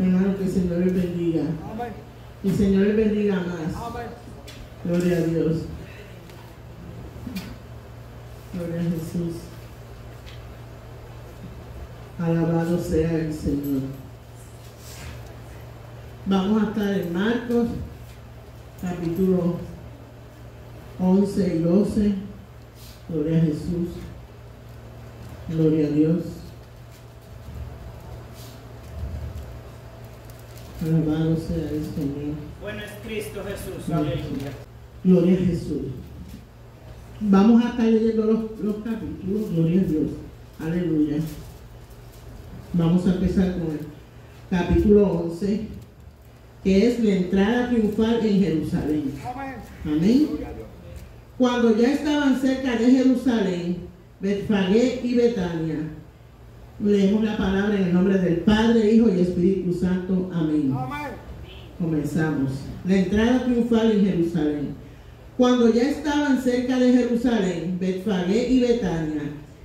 Hermano, que el Señor les bendiga. Amén. Que el Señor les bendiga más. Amén. Gloria a Dios. Gloria a Jesús. Alabado sea el Señor. Vamos a estar en Marcos, capítulo 11 y 12. Gloria a Jesús. Gloria a Dios. Alabado sea el Señor. Bueno es Cristo Jesús. Sí. Aleluya. Gloria a Jesús. Vamos a estar leyendo los capítulos. Gloria a Dios. Aleluya. Vamos a empezar con el capítulo 11, que es la entrada triunfal en Jerusalén. Amén. Amén. Gloria a Dios. Cuando ya estaban cerca de Jerusalén, Betfagé y Betania, leemos la palabra en el nombre del Padre, Hijo y Espíritu Santo. Amén. Amén. Comenzamos. La entrada triunfal en Jerusalén. Cuando ya estaban cerca de Jerusalén, Betfagé y Betania,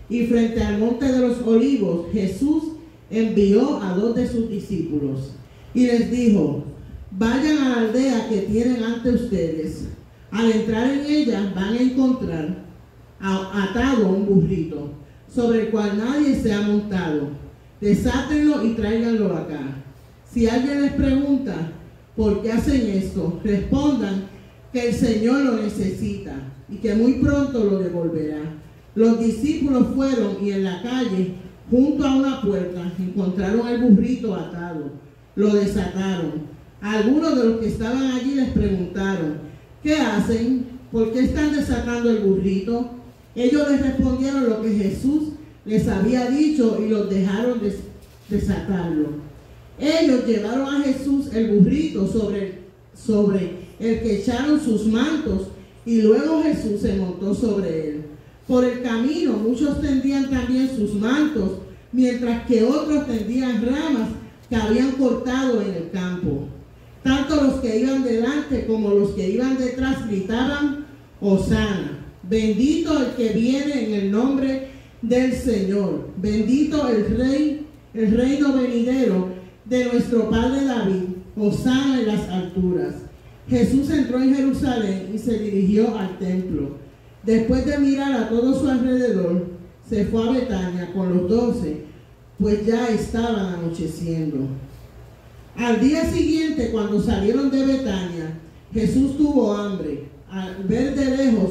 y frente al monte de los olivos, Jesús envió a 2 de sus discípulos y les dijo: vayan a la aldea que tienen ante ustedes. Al entrar en ella van a encontrar atado un burrito, sobre el cual nadie se ha montado. Desátenlo y tráiganlo acá. Si alguien les pregunta por qué hacen esto, respondan que el Señor lo necesita y que muy pronto lo devolverá. Los discípulos fueron y en la calle, junto a una puerta, encontraron el burrito atado. Lo desataron. Algunos de los que estaban allí les preguntaron: ¿qué hacen? ¿Por qué están desatando el burrito? Ellos les respondieron lo que Jesús les había dicho y los dejaron desatarlo. Ellos llevaron a Jesús el burrito sobre el que echaron sus mantos, y luego Jesús se montó sobre él. Por el camino muchos tendían también sus mantos, mientras que otros tendían ramas que habían cortado en el campo. Tanto los que iban delante como los que iban detrás gritaban: Hosana, bendito el que viene en el nombre del Señor, bendito el reino venidero de nuestro padre David, Hosana en las alturas. Jesús entró en Jerusalén y se dirigió al templo. Después de mirar a todo su alrededor, se fue a Betania con los 12, pues ya estaban anocheciendo. Al día siguiente, cuando salieron de Betania, Jesús tuvo hambre. Al ver de lejos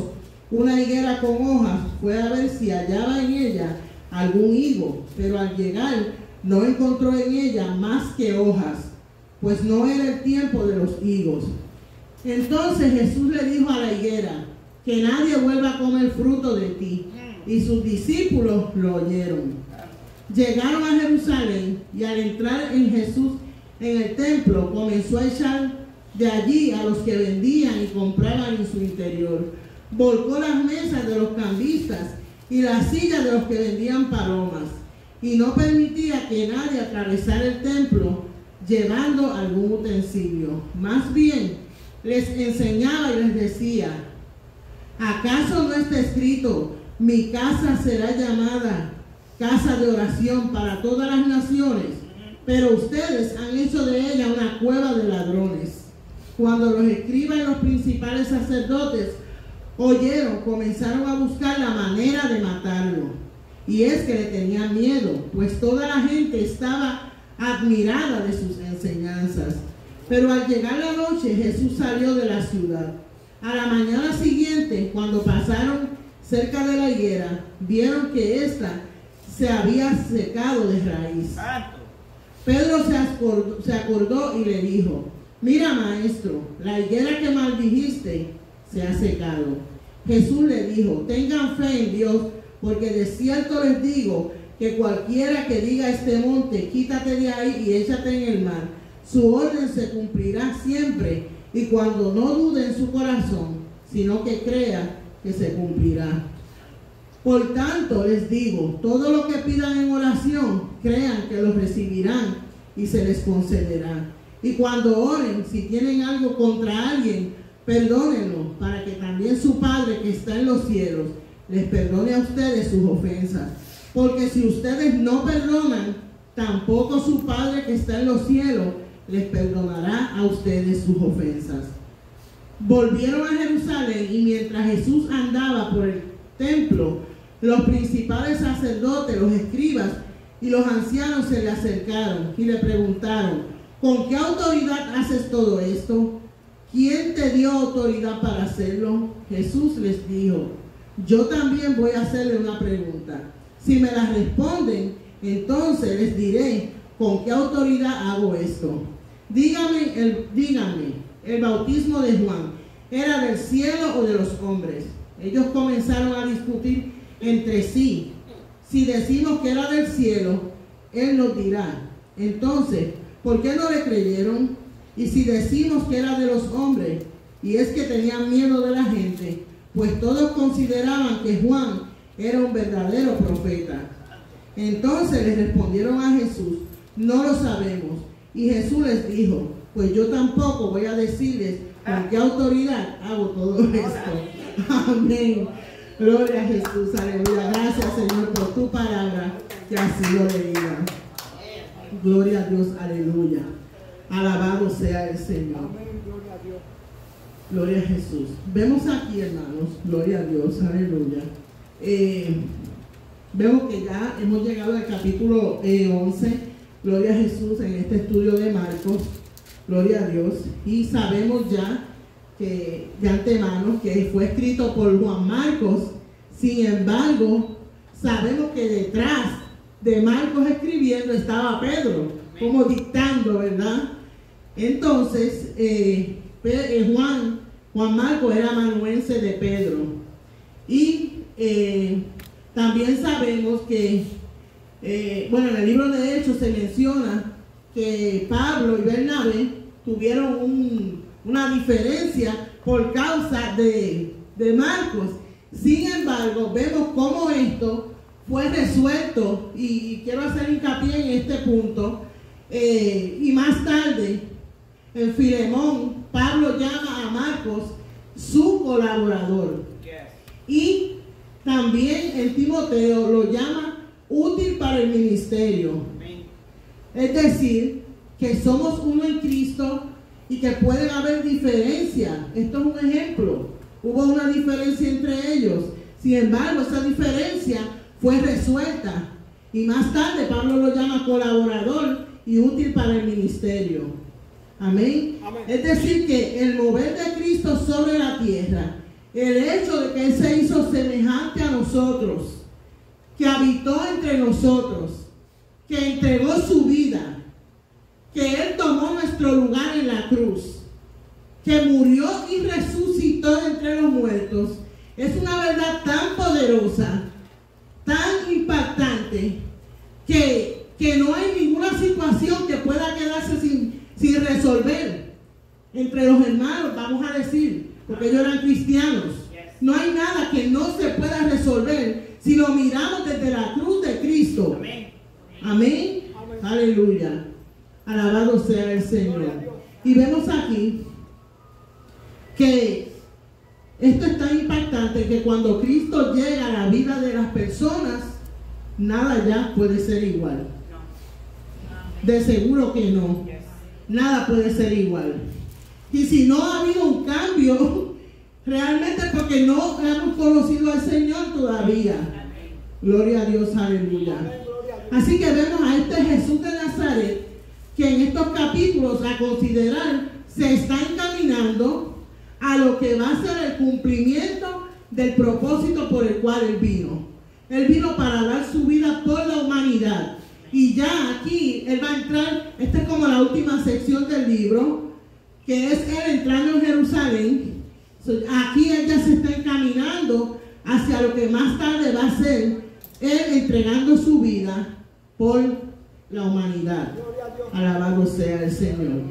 una higuera con hojas, fue a ver si hallaba en ella algún higo, pero al llegar no encontró en ella más que hojas, pues no era el tiempo de los higos. Entonces Jesús le dijo a la higuera: que nadie vuelva a comer fruto de ti. Y sus discípulos lo oyeron. Llegaron a Jerusalén y al entrar en Jesús en el templo, comenzó a echar de allí a los que vendían y compraban en su interior. Volcó las mesas de los cambistas y las sillas de los que vendían palomas, y no permitía que nadie atravesara el templo llevando algún utensilio. Más bien les enseñaba y les decía: ¿acaso no está escrito: mi casa será llamada casa de oración para todas las naciones? Pero ustedes han hecho de ella una cueva de ladrones. Cuando los escribas y los principales sacerdotes oyeron, comenzaron a buscar la manera de matarlo. Y es que le tenían miedo, pues toda la gente estaba admirada de sus enseñanzas. Pero al llegar la noche, Jesús salió de la ciudad. A la mañana siguiente, cuando pasaron cerca de la higuera, vieron que ésta se había secado de raíz. Pedro se acordó y le dijo: mira, maestro, la higuera que maldijiste se ha secado. Jesús le dijo: tengan fe en Dios, porque de cierto les digo que cualquiera que diga a este monte: quítate de ahí y échate en el mar, su orden se cumplirá siempre. Y cuando no dude en su corazón, sino que crea que se cumplirá. Por tanto, les digo, todo lo que pidan en oración, crean que lo recibirán y se les concederá. Y cuando oren, si tienen algo contra alguien, perdónenlo, para que también su Padre que está en los cielos les perdone a ustedes sus ofensas. Porque si ustedes no perdonan tampoco su Padre que está en los cielos les perdonará a ustedes sus ofensas. Volvieron a Jerusalén y mientras Jesús andaba por el templo, los principales sacerdotes, los escribas y los ancianos se le acercaron y le preguntaron: ¿con qué autoridad haces todo esto? ¿Quién te dio autoridad para hacerlo? Jesús les dijo: yo también voy a hacerle una pregunta. Si me la responden, entonces les diré con qué autoridad hago esto. Díganme, el bautismo de Juan, ¿era del cielo o de los hombres? Ellos comenzaron a discutir entre sí. Si decimos que era del cielo, él nos dirá: entonces, ¿por qué no le creyeron? Y si decimos que era de los hombres, y es que tenían miedo de la gente, pues todos consideraban que Juan era un verdadero profeta. Entonces les respondieron a Jesús: no lo sabemos. Y Jesús les dijo: pues yo tampoco voy a decirles con qué autoridad hago todo esto. Amén. Gloria a Jesús, aleluya. Gracias, Señor, por tu palabra que ha sido leída. Gloria a Dios, aleluya. Alabado sea el Señor. Gloria a Jesús. Vemos aquí, hermanos, gloria a Dios, aleluya. Vemos que ya hemos llegado al capítulo 11. Gloria a Jesús, en este estudio de Marcos. Gloria a Dios. Y sabemos ya que de antemano que fue escrito por Juan Marcos. Sin embargo, sabemos que detrás de Marcos escribiendo estaba Pedro, como dictando, ¿verdad? Entonces, Juan Marcos era amanuense de Pedro. Y también sabemos que, en el libro de Hechos se menciona que Pablo y Bernabé tuvieron una diferencia por causa de Marcos. Sin embargo, vemos cómo esto fue resuelto, y quiero hacer hincapié en este punto. Y más tarde, en Filemón, Pablo llama a Marcos su colaborador. Y también en Timoteo lo llama útil para el ministerio. Es decir, que somos uno en Cristo y que pueden haber diferencias. Esto es un ejemplo. Hubo una diferencia entre ellos. Sin embargo, esa diferencia fue resuelta. Y más tarde Pablo lo llama colaborador y útil para el ministerio. Amén. Amén. Es decir, que el mover de Cristo sobre la tierra, el hecho de que Él se hizo semejante a nosotros, que habitó entre nosotros, que entregó su vida, que Él tomó nuestro lugar en la cruz, que murió y resucitó entre los muertos, es una verdad tan poderosa, tan impactante, que no hay ninguna situación que pueda quedarse sin resolver entre los hermanos, vamos a decir, porque ellos eran cristianos. No hay nada que no se pueda resolver si lo miramos desde la cruz de Cristo. Amén. Amén. Aleluya. Alabado sea el Señor. Y vemos aquí que esto es tan impactante que cuando Cristo llega a la vida de las personas, nada ya puede ser igual. De seguro que no. Nada puede ser igual. Y si no ha habido un cambio, realmente porque no hemos conocido al Señor todavía. Gloria a Dios, aleluya. Así que vemos a este Jesús de Nazaret, que en estos capítulos a considerar se está encaminando a lo que va a ser el cumplimiento del propósito por el cual Él vino. Él vino para dar su vida por la humanidad. Y ya aquí Él va a entrar, esta es como la última sección del libro, que es Él entrando en Jerusalén. Aquí Él ya se está encaminando hacia lo que más tarde va a ser Él entregando su vida por la humanidad. Alabado sea el Señor.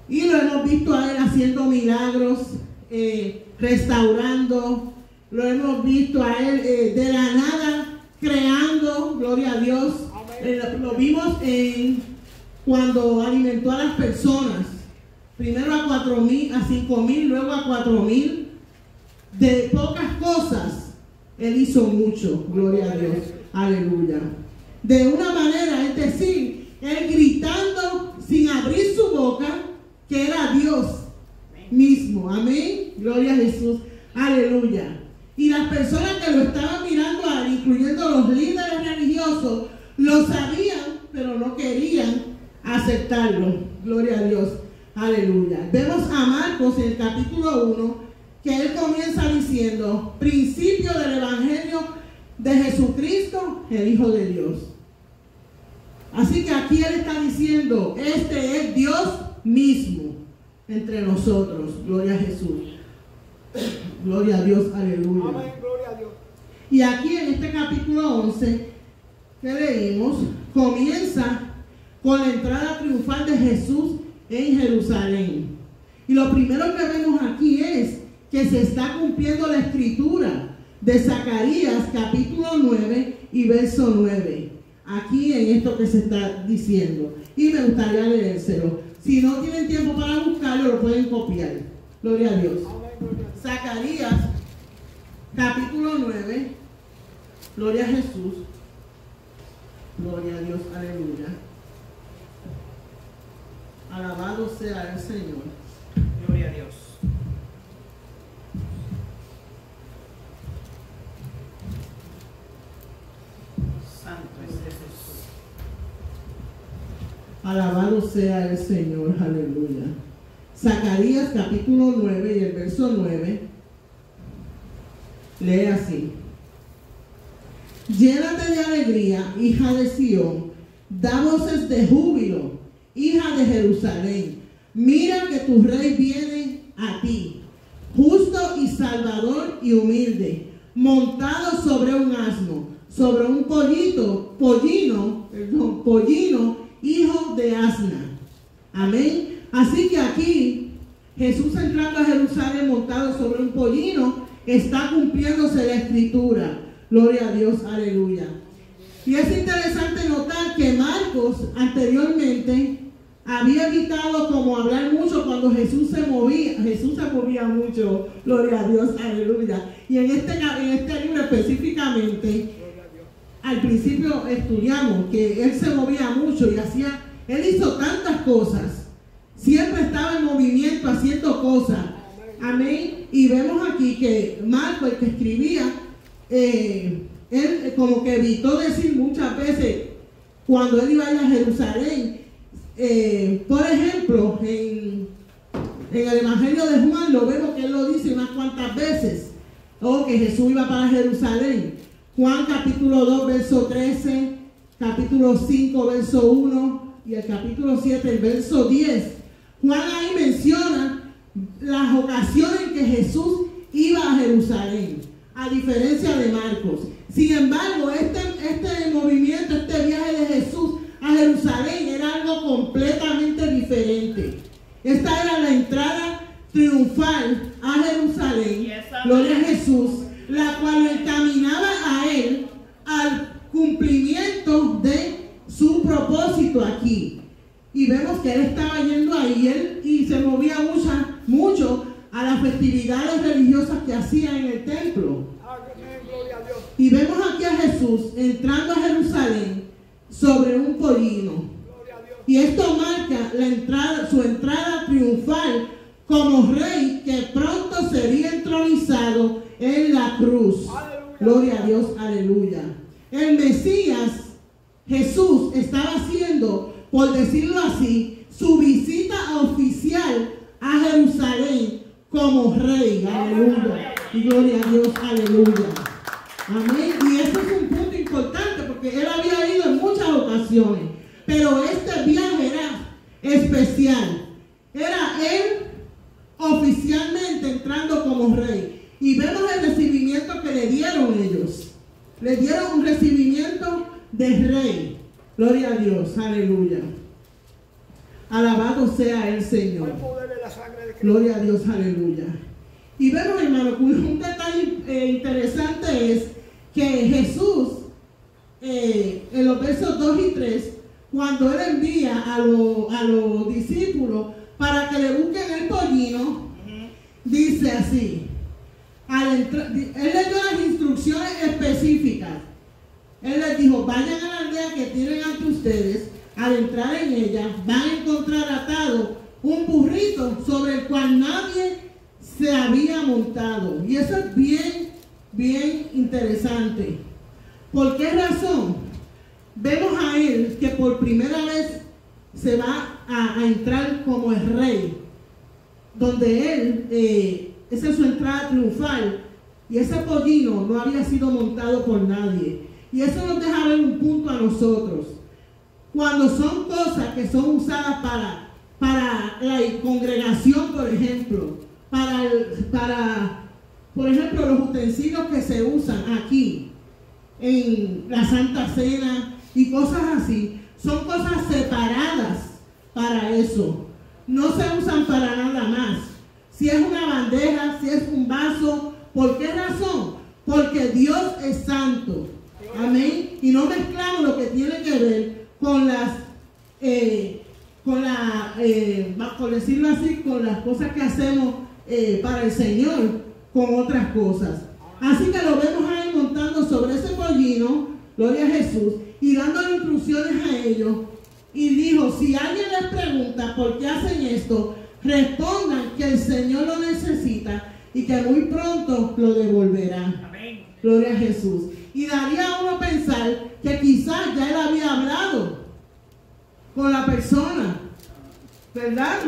Y lo hemos visto a Él haciendo milagros, restaurando. Lo hemos visto a Él de la nada creando, gloria a Dios. Lo vimos cuando alimentó a las personas. Primero a 4,000, a 5,000, luego a 4,000. De pocas cosas Él hizo mucho, gloria a Dios. Aleluya. de una manera, es decir, él gritando sin abrir su boca, que era Dios mismo. Amén. Gloria a Jesús. Aleluya. Y las personas que lo estaban mirando a él, incluyendo los líderes religiosos, lo sabían, pero no querían aceptarlo. Gloria a Dios. Aleluya. Vemos a Marcos en el capítulo 1, que él comienza diciendo, principio del evangelio de Jesucristo, el Hijo de Dios. Así que aquí él está diciendo, este es Dios mismo entre nosotros. Gloria a Jesús. Gloria a Dios, aleluya. Amén, gloria a Dios. Y aquí en este capítulo 11 que leímos, comienza con la entrada triunfal de Jesús en Jerusalén. Y lo primero que vemos aquí es que se está cumpliendo la escritura de Zacarías capítulo 9 y verso 9. Aquí en esto que se está diciendo. Y me gustaría leérselo. Si no tienen tiempo para buscarlo, lo pueden copiar. Gloria a Dios. Zacarías capítulo 9. Gloria a Jesús. Gloria a Dios. Aleluya. Alabado sea el Señor. Gloria a Dios. Santo es Jesús. Alabado sea el Señor. Aleluya. Zacarías capítulo 9 y el verso 9 lee así: llénate de alegría, hija de Sión, da voces de júbilo, hija de Jerusalén. Mira que tu rey viene a ti, justo y salvador y humilde, montado sobre un asno, sobre un pollino, hijo de asna. Amén. Así que aquí Jesús entrando a Jerusalén montado sobre un pollino, está cumpliéndose la escritura. Gloria a Dios, aleluya. Y es interesante notar que Marcos anteriormente había evitado como hablar mucho cuando Jesús se movía mucho. Gloria a Dios, aleluya. Y en este libro específicamente, al principio estudiamos que él se movía mucho y él hizo tantas cosas. Siempre estaba en movimiento haciendo cosas. Amén. Y vemos aquí que Marcos, el que escribía, él como que evitó decir muchas veces cuando él iba a ir a Jerusalén. Por ejemplo, en el Evangelio de Juan lo vemos que él lo dice unas cuantas veces. Que Jesús iba para Jerusalén. Juan capítulo 2 verso 13, capítulo 5 verso 1 y el capítulo 7 el verso 10. Juan ahí menciona las ocasiones en que Jesús iba a Jerusalén, a diferencia de Marcos. Sin embargo, este movimiento, este viaje de Jesús a Jerusalén era algo completamente diferente. Esta era la entrada triunfal a Jerusalén, gloria a Jesús, la cual lo encaminaba a él al cumplimiento de su propósito aquí. Y vemos que él estaba yendo ahí y se movía mucho a las festividades religiosas que hacían en el templo. Y vemos aquí a Jesús entrando a Jerusalén sobre un pollino. Y esto marca su entrada triunfal como rey que pronto sería entronizado en la cruz. Gloria a Dios, aleluya. El Mesías, Jesús, estaba haciendo, por decirlo así, su visita oficial a Jerusalén como rey. Aleluya. Y gloria a Dios, aleluya. Amén. Y eso es un punto importante porque él había ido en muchas ocasiones, pero este viaje era especial. Era él oficialmente entrando como rey. Y vemos el recibimiento que le dieron ellos. Le dieron un recibimiento de rey. Gloria a Dios, aleluya. Alabado sea el Señor. Gloria a Dios, aleluya. Y vemos, hermano, un detalle interesante es que Jesús, en los versos 2 y 3, cuando él envía a los discípulos para que le busquen el pollino, dice así. Él les dio las instrucciones específicas. Él les dijo: vayan a la aldea aldea que tienen ante ustedes, al entrar en ella, van a encontrar atado un burrito sobre el cual nadie se había montado. Y eso es bien interesante. ¿Por qué razón? Vemos a él que por primera vez se va a entrar como el rey, donde él, esa es su entrada triunfal, y ese pollino no había sido montado por nadie. Y eso nos deja ver un punto a nosotros. Cuando son cosas que son usadas para la congregación, por ejemplo, por ejemplo, los utensilios que se usan aquí en la Santa Cena y cosas así, son cosas separadas para eso. No se usan para nada más. Si es una bandeja, si es un vaso, ¿por qué razón? Porque Dios es santo. Amén. Y no mezclamos lo que tiene que ver con por decirlo así, con las cosas que hacemos para el Señor, con otras cosas. Así que lo vemos ahí montando sobre ese pollino, gloria a Jesús, y dándole instrucciones a ellos. Y dijo, si alguien les pregunta por qué hacen esto, respondan que el Señor lo necesita y que muy pronto lo devolverá. Amén. Gloria a Jesús. Y daría a uno pensar que quizás ya él había hablado con la persona, ¿verdad?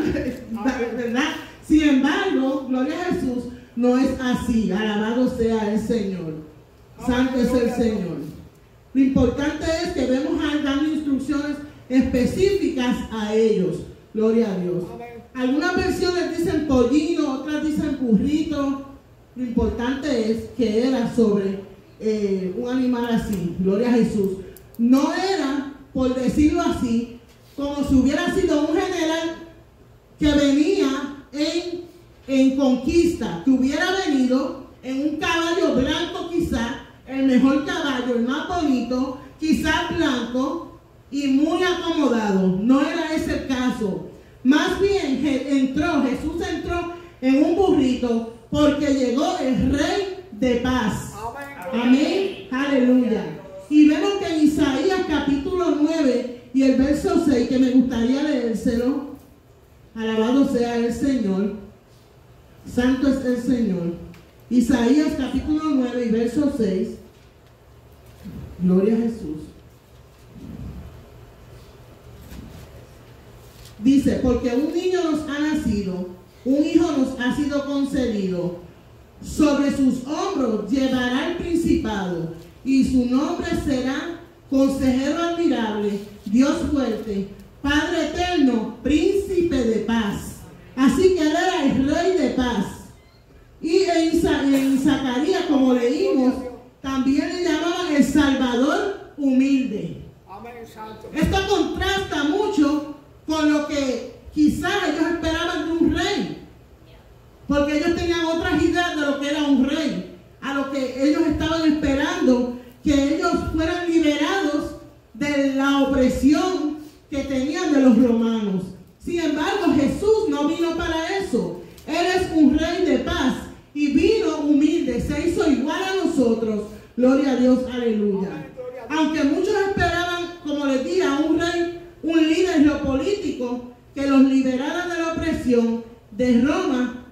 ¿Verdad? Sin embargo, gloria a Jesús, no es así. Alabado sea el Señor. Santo es el Señor. Lo importante es que vemos a él dando instrucciones específicas a ellos. Gloria a Dios. Algunas versiones dicen pollino, otras dicen burrito. Lo importante es que era sobre un animal así. Gloria a Jesús. No era, por decirlo así, como si hubiera sido un general que venía en conquista, que hubiera venido en un caballo blanco, quizá el mejor caballo, el más bonito, quizás blanco y muy acomodado. No era ese el caso. Más bien Jesús entró en un burrito porque llegó el Rey de paz. Amén. Aleluya. Y vemos que en Isaías capítulo 9 y el verso 6, que me gustaría leérselo. Alabado sea el Señor. Santo es el Señor. Isaías capítulo 9 y verso 6. Gloria a Jesús. Dice, porque un niño nos ha nacido, un hijo nos ha sido concedido. Sobre sus hombros llevará el principado, y su nombre será Consejero admirable, Dios fuerte, Padre eterno, Príncipe de paz. Así que él era el Rey de paz. Y en Zacarías, como leímos, también le llamaban el Salvador humilde. Esto contrasta mucho con lo que quizás ellos esperaban de un rey, porque ellos tenían otras ideas de lo que era un rey, a lo que ellos estaban esperando, que ellos fueran liberados de la opresión que tenían de los romanos. Sin embargo, Jesús no vino para eso. Él es un Rey de paz y vino humilde, se hizo igual a nosotros. Gloria a Dios, aleluya. Aunque muchos esperaban, como les dije, a un rey, un líder geopolítico que los liberara de la opresión de Roma,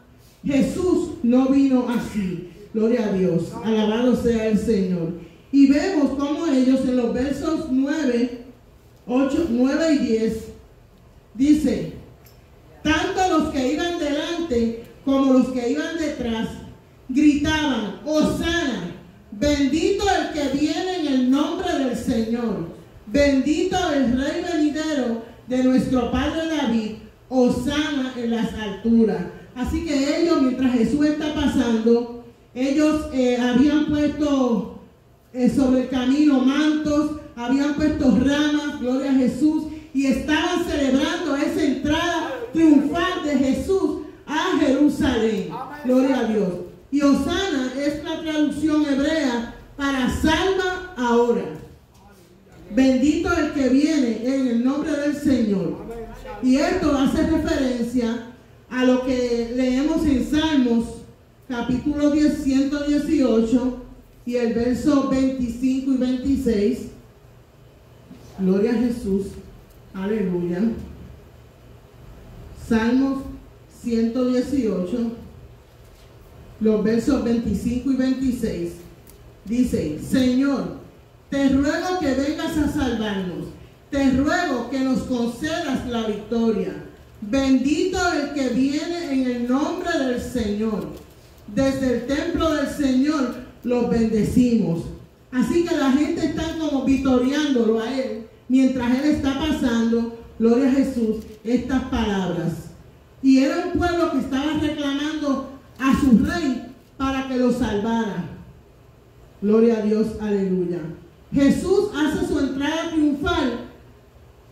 Jesús no vino así. Gloria a Dios, alabado sea el Señor. Y vemos cómo ellos en los versos 9 y 10 dice, tanto los que iban delante como los que iban detrás gritaban, Hosana, bendito el que viene en el nombre del Señor, bendito el Rey venidero de nuestro Padre David, Hosana en las alturas. Así que ellos, mientras Jesús está pasando, ellos habían puesto sobre el camino mantos, habían puesto ramas, gloria a Jesús, y estaban celebrando esa entrada triunfal de Jesús a Jerusalén. Gloria a Dios. Y Hosana es la traducción hebrea para salva ahora. Bendito el que viene en el nombre del Señor. Y esto hace referencia a lo que leemos en Salmos capítulo 118 y el verso 25 y 26, Gloria a Jesús. Aleluya. Salmos 118, los versos 25 y 26. Dice: Señor, te ruego que vengas a salvarnos. Te ruego que nos concedas la victoria. Bendito el que viene en el nombre del Señor. Desde el templo del Señor los bendecimos. Así que la gente está como victoriándolo a Él, mientras Él está pasando, gloria a Jesús, estas palabras. Y era un pueblo que estaba reclamando a su rey para que lo salvara. Gloria a Dios, aleluya. Jesús hace su entrada triunfal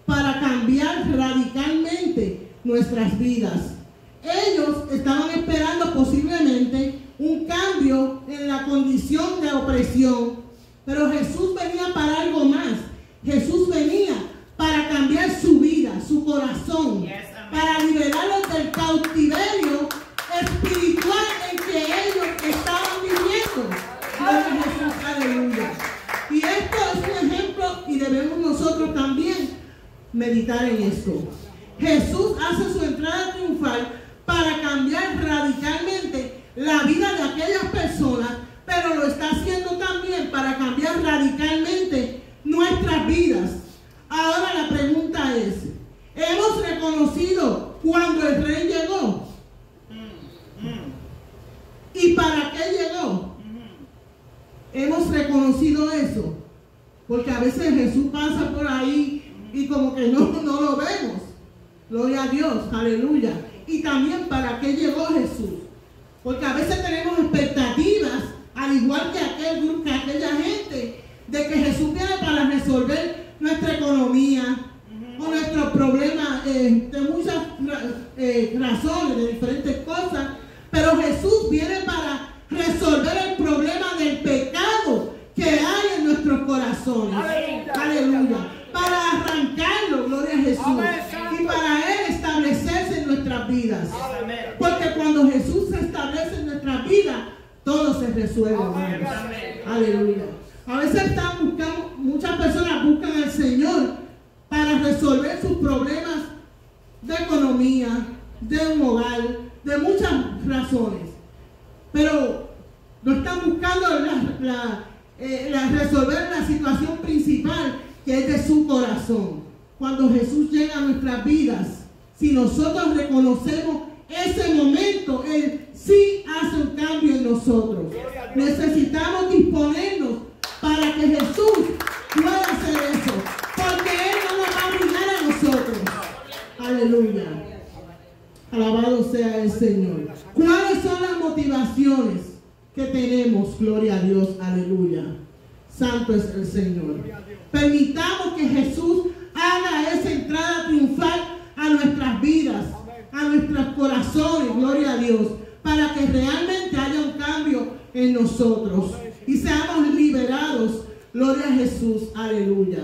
para cambiar radicalmente nuestras vidas. Ellos estaban esperando posiblemente un cambio en la condición de opresión, pero Jesús venía para algo más. Jesús venía para cambiar su vida, su corazón, para liberarlos del cautiverio espiritual en que ellos estaban viviendo. Gloria a Jesús, aleluya. Y esto es un ejemplo y debemos nosotros también meditar en esto. Jesús hace su entrada triunfal para cambiar radicalmente la vida de aquellas personas, pero lo está haciendo también para cambiar radicalmente nuestras vidas. Ahora la pregunta es: ¿hemos reconocido cuando el rey llegó? ¿Y para qué llegó? ¿Hemos reconocido eso? Porque a veces Jesús pasa por ahí y como que no lo vemos. Gloria a Dios, aleluya. Y también para qué llegó Jesús. Porque a veces tenemos expectativas, al igual que aquella gente, de que Jesús viene para resolver nuestra economía o nuestros problemas de muchas razones, de diferentes cosas. Pero Jesús viene para resolver el problema del pecado que hay en nuestros corazones. Aleluya. Para arrancarlo, gloria a Jesús. Y para Él establecerse en nuestras vidas. Porque cuando Jesús se establece en nuestras vidas, todo se resuelve, hermanos. Aleluya. A veces muchas personas buscan al Señor para resolver sus problemas de economía, de un hogar, de muchas razones. Pero no están buscando resolver la situación principal, que es de su corazón. Cuando Jesús llega a nuestras vidas, si nosotros reconocemos ese momento, Él sí hace un cambio en nosotros. Necesitamos disponernos para que Jesús pueda hacer eso, porque Él no nos va a brindar a nosotros. Aleluya. Alabado sea el Señor. ¿Cuáles son las motivaciones que tenemos? Gloria a Dios. Aleluya. Santo es el Señor. Permitamos que Jesús haga esa entrada triunfal a nuestras vidas, a nuestros corazones, gloria a Dios, para que realmente haya un cambio en nosotros y seamos liberados, gloria a Jesús, aleluya.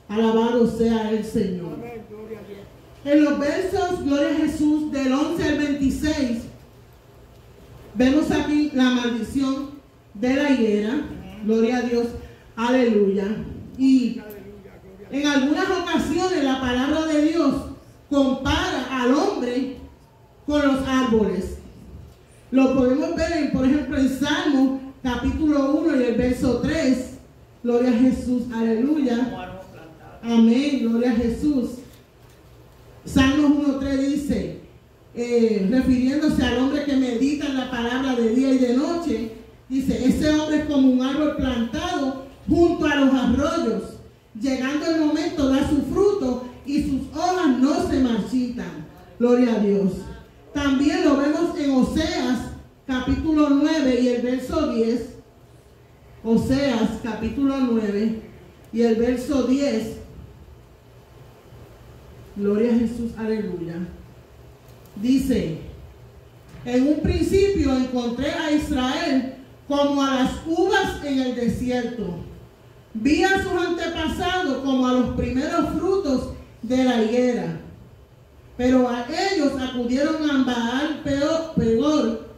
Alabado sea el Señor. En los versos, gloria a Jesús, del 11 al 26, vemos aquí la maldición de la higuera, gloria a Dios, aleluya. Y en algunas ocasiones la palabra de Dios compara al hombre con los árboles. Lo podemos ver, por ejemplo, en Salmo capítulo 1 y el verso 3. Gloria a Jesús, aleluya. Amén, gloria a Jesús. Salmos 1:3 dice, refiriéndose al hombre que medita en la palabra de día y de noche, dice: ese hombre es como un árbol plantado junto a los arroyos. Llegando el momento da su fruto y sus hojas no se marchitan. Gloria a Dios. También lo vemos en Oseas capítulo 9 y el verso 10. Oseas capítulo 9 y el verso 10. Gloria a Jesús, aleluya. Dice: en un principio encontré a Israel como a las uvas en el desierto. Vi a sus antepasados como a los primeros frutos de la higuera. Pero a ellos acudieron a Baal Peor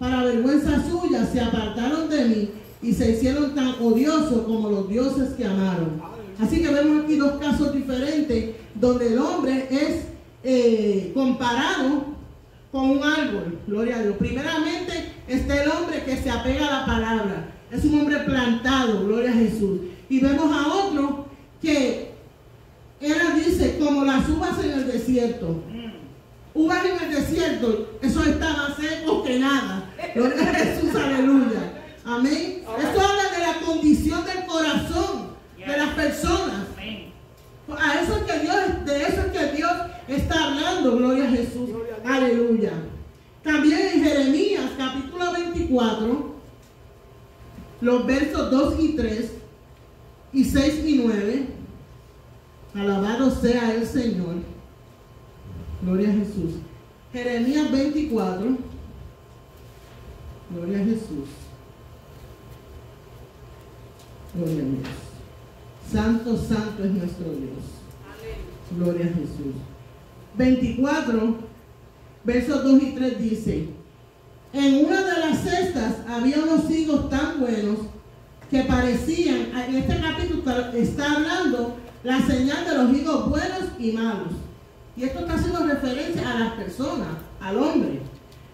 para vergüenza suya, se apartaron de mí y se hicieron tan odiosos como los dioses que amaron. Así que vemos aquí dos casos diferentes donde el hombre es comparado con un árbol. Gloria a Dios. Primeramente está el hombre que se apega a la palabra. Es un hombre plantado, gloria a Jesús. Y vemos a otro que él dice, como las uvas en el desierto. Uvas en el desierto, eso está más seco que nada. Gloria a Jesús, aleluya. Amén. Esto habla de la condición del corazón de las personas. A eso es que Dios, de eso es que Dios está hablando, gloria a Jesús, aleluya. También en Jeremías capítulo 24, los versos 2 y 3, y 6 y 9, alabado sea el Señor, gloria a Jesús. Jeremías 24, gloria a Jesús, gloria a Dios. Santo, santo es nuestro Dios. Gloria a Jesús. 24, versos 2 y 3 dice: en una de las cestas había unos higos tan buenos que parecían, en este capítulo está hablando la señal de los higos buenos y malos. Y esto está haciendo referencia a las personas, al hombre.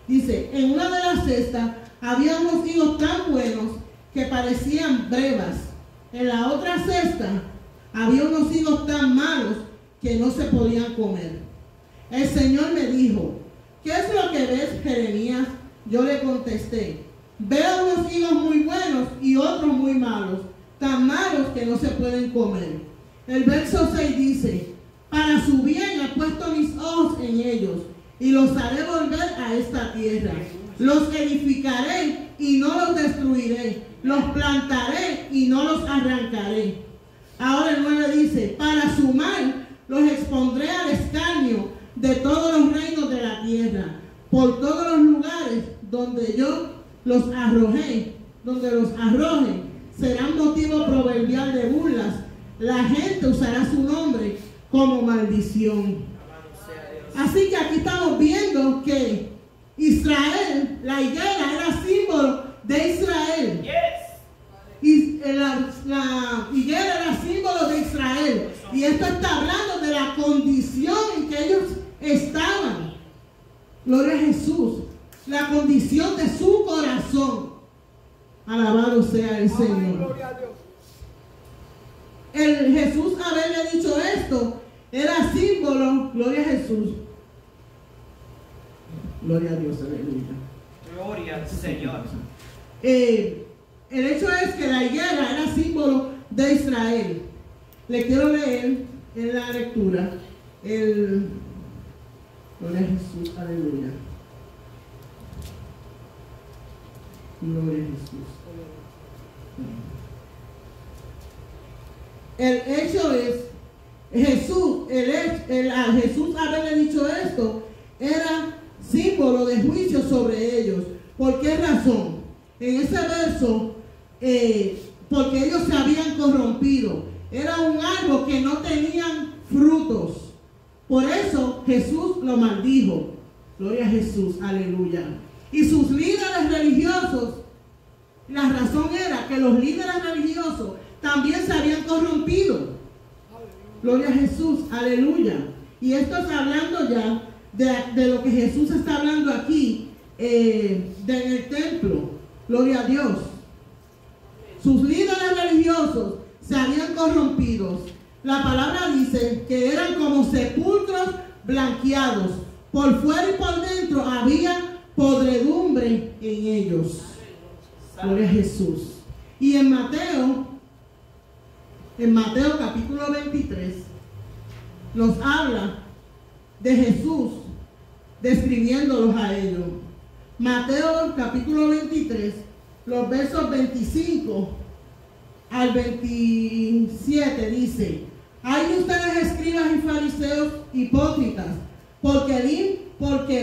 Dice, en una de las cestas había unos higos tan buenos que parecían brevas. En la otra cesta había unos higos tan malos que no se podían comer. El Señor me dijo, ¿qué es lo que ves, Jeremías? Yo le contesté, veo unos higos muy buenos y otros muy malos, tan malos que no se pueden comer. El verso 6 dice, para su bien he puesto mis ojos en ellos y los haré volver a esta tierra. Los edificaré y no los destruiré. Los plantaré y no los arrancaré. Ahora el 9 dice, para su mal los expondré al escarnio de todos los reinos de la tierra, por todos los lugares donde yo los arroje, serán motivo proverbial de burlas. La gente usará su nombre como maldición. Así que aquí estamos viendo que Israel, la higuera, era símbolo de Israel. Y la higuera era símbolo de Israel. Y esto está hablando de la condición en que ellos estaban. Gloria a Jesús. La condición de su corazón. Alabado sea el Señor. El Jesús haberle dicho esto era símbolo, gloria a Jesús. Gloria a Dios, aleluya. Gloria al Señor. El hecho es que la higuera era símbolo de Israel. Le quiero leer en la lectura gloria a Jesús, aleluya. Gloria a Jesús. El hecho es, Jesús haberle dicho esto, era símbolo de juicio sobre ellos. ¿Por qué razón? En ese verso, porque ellos se habían corrompido. Era un árbol que no tenían frutos. Por eso Jesús lo maldijo. Gloria a Jesús, aleluya. Y sus líderes religiosos, la razón era que los líderes religiosos también se habían corrompido. Gloria a Jesús, aleluya. Y esto es hablando ya de lo que Jesús está hablando aquí, en el templo. Gloria a Dios. Sus líderes religiosos se habían corrompido. La palabra dice que eran como sepulcros blanqueados. Por fuera y por dentro había podredumbre en ellos. Gloria a Jesús. Y en Mateo capítulo 23, nos habla de Jesús describiéndolos a ellos. Mateo capítulo 23, los versos 25 al 27 dice: hay de ustedes, escribas y fariseos hipócritas, porque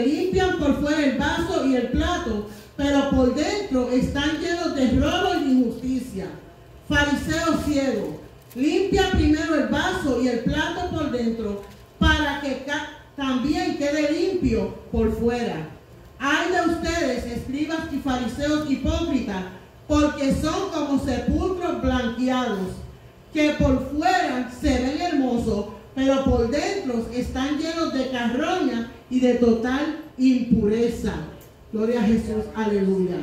limpian por fuera el vaso y el plato, pero por dentro están llenos de robo y de injusticia. Fariseo ciego, limpia primero el vaso y el plato por dentro, para que también quede limpio por fuera. Ay de ustedes, escribas y fariseos hipócritas, porque son como sepulcros blanqueados. que por fuera se ven hermosos, pero por dentro están llenos de carroña y de total impureza. Gloria a Jesús, aleluya.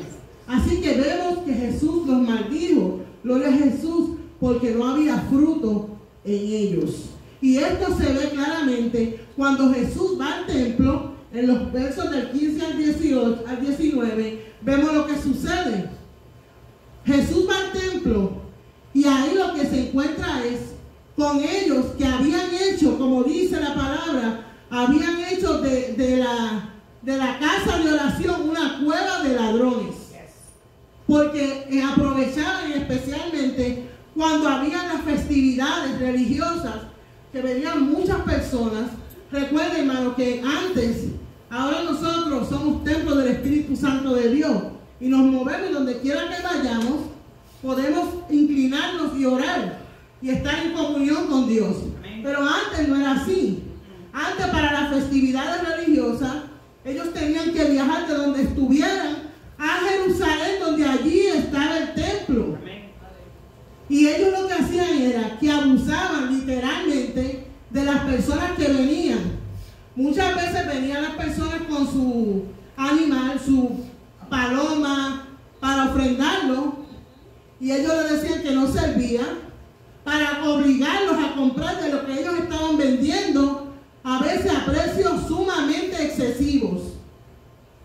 Así que vemos que Jesús los maldijo, gloria a Jesús, porque no había fruto en ellos. Y esto se ve claramente cuando Jesús va al templo, en los versos del 15 al 19, vemos lo que sucede. Jesús va al templo y ahí lo que se encuentra es con ellos que habían hecho, como dice la palabra, habían hecho de la casa de oración una cueva de ladrones. Porque aprovechaban especialmente cuando había las festividades religiosas, que venían muchas personas. Recuerden, hermano, que antes, ahora nosotros somos templo del Espíritu Santo de Dios y nos movemos donde quiera que vayamos, podemos inclinarnos y orar y estar en comunión con Dios. Pero antes no era así. Antes, para las festividades religiosas, ellos tenían que viajar de donde estuvieran a Jerusalén, donde allí estaba el templo. Y ellos lo que hacían era que abusaban literalmente de las personas que venían. Muchas veces venían las personas con su animal, su paloma, para ofrendarlo, y ellos le decían que no servía, para obligarlos a comprar de lo que ellos estaban vendiendo, a veces a precios sumamente excesivos.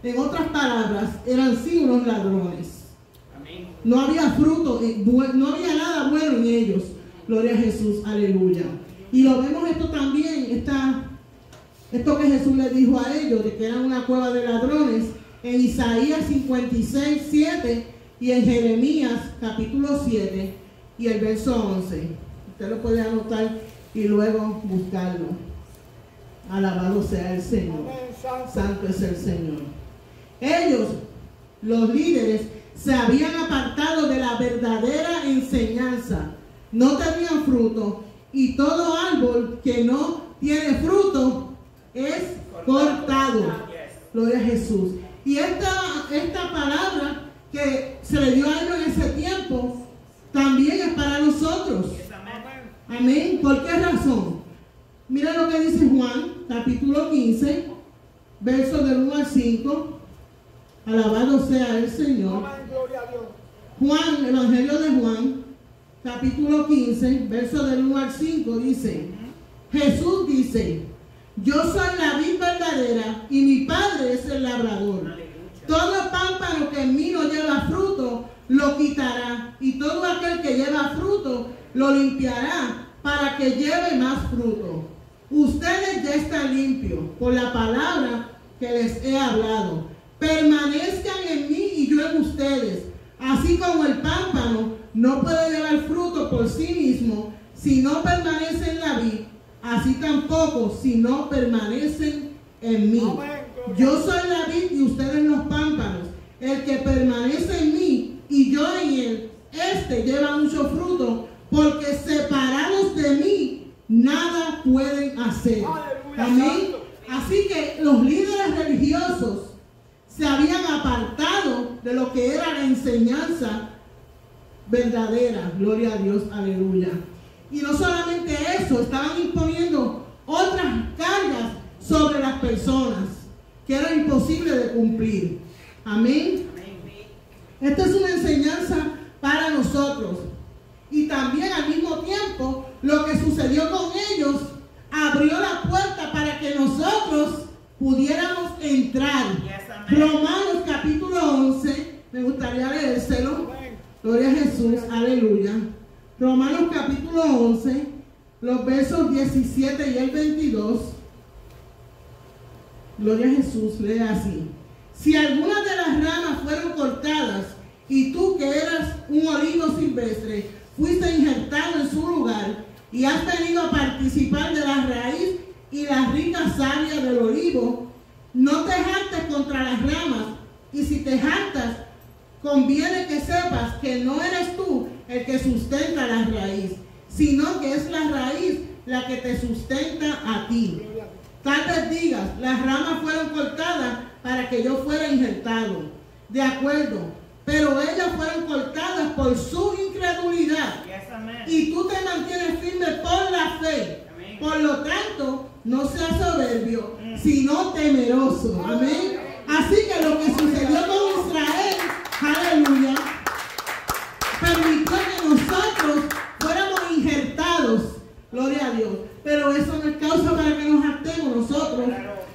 En otras palabras, eran sí unos ladrones. Amén. No había fruto, no había nada bueno en ellos. Gloria a Jesús, aleluya. Y lo vemos esto también, esto que Jesús le dijo a ellos, de que eran una cueva de ladrones, en Isaías 56, 7 y en Jeremías capítulo 7 y el verso 11. Usted lo puede anotar y luego buscarlo. Alabado sea el Señor. Santo es el Señor. Ellos, los líderes, se habían apartado de la verdadera enseñanza. No tenían fruto, y todo árbol que no tiene fruto es cortado. Gloria a Jesús. Y esta palabra que se le dio a ellos en ese tiempo también es para nosotros. Amén. ¿Por qué razón? Mira lo que dice Juan, capítulo 15, versos del 1 al 5. Alabado sea el Señor. Juan, el Evangelio de Juan, capítulo 15, versos del 1 al 5, dice: Jesús dice: yo soy la vid verdadera y mi Padre es el labrador. Todo pámpano que en mí no lleva fruto, lo quitará, y todo aquel que lleva fruto, lo limpiará, para que lleve más fruto. Ustedes ya están limpios por la palabra que les he hablado. Permanezcan en mí y yo en ustedes. Así como el pámpano no puede llevar fruto por sí mismo si no permanece en la vid, así tampoco si no permanecen en mí. Yo soy la vid y ustedes los pámpanos. El que permanece en mí y yo en él, este lleva mucho fruto, porque separados de mí nada pueden hacer. Amén. Así que los líderes religiosos se habían apartado de lo que era la enseñanza verdadera. Gloria a Dios, aleluya. Y no solamente eso, estaban imponiendo otras cargas sobre las personas que era imposible de cumplir. Amén. Esta es una enseñanza para nosotros. Y también al mismo tiempo, lo que sucedió con ellos abrió la puerta para que nosotros pudiéramos entrar. Romanos capítulo 11, me gustaría leérselo. Gloria a Jesús, aleluya. Romanos capítulo 11, los versos 17 y el 22. Gloria a Jesús, lee así: si algunas de las ramas fueron cortadas y tú que eras un olivo silvestre fuiste injertado en su lugar y has venido a participar de la raíz y la rica savia del olivo, no te jactes contra las ramas, y si te jactas, conviene que sepas que no eres tú el que sustenta la raíz, sino que es la raíz la que te sustenta a ti. Tal vez digas, las ramas fueron cortadas para que yo fuera injertado. De acuerdo, pero ellas fueron cortadas por su incredulidad. Y tú te sino temeroso. Amén. Así que lo que sucedió con Israel, aleluya, permitió que nosotros fuéramos injertados. Gloria a Dios. Pero eso no es causa para que nos hartemos. Nosotros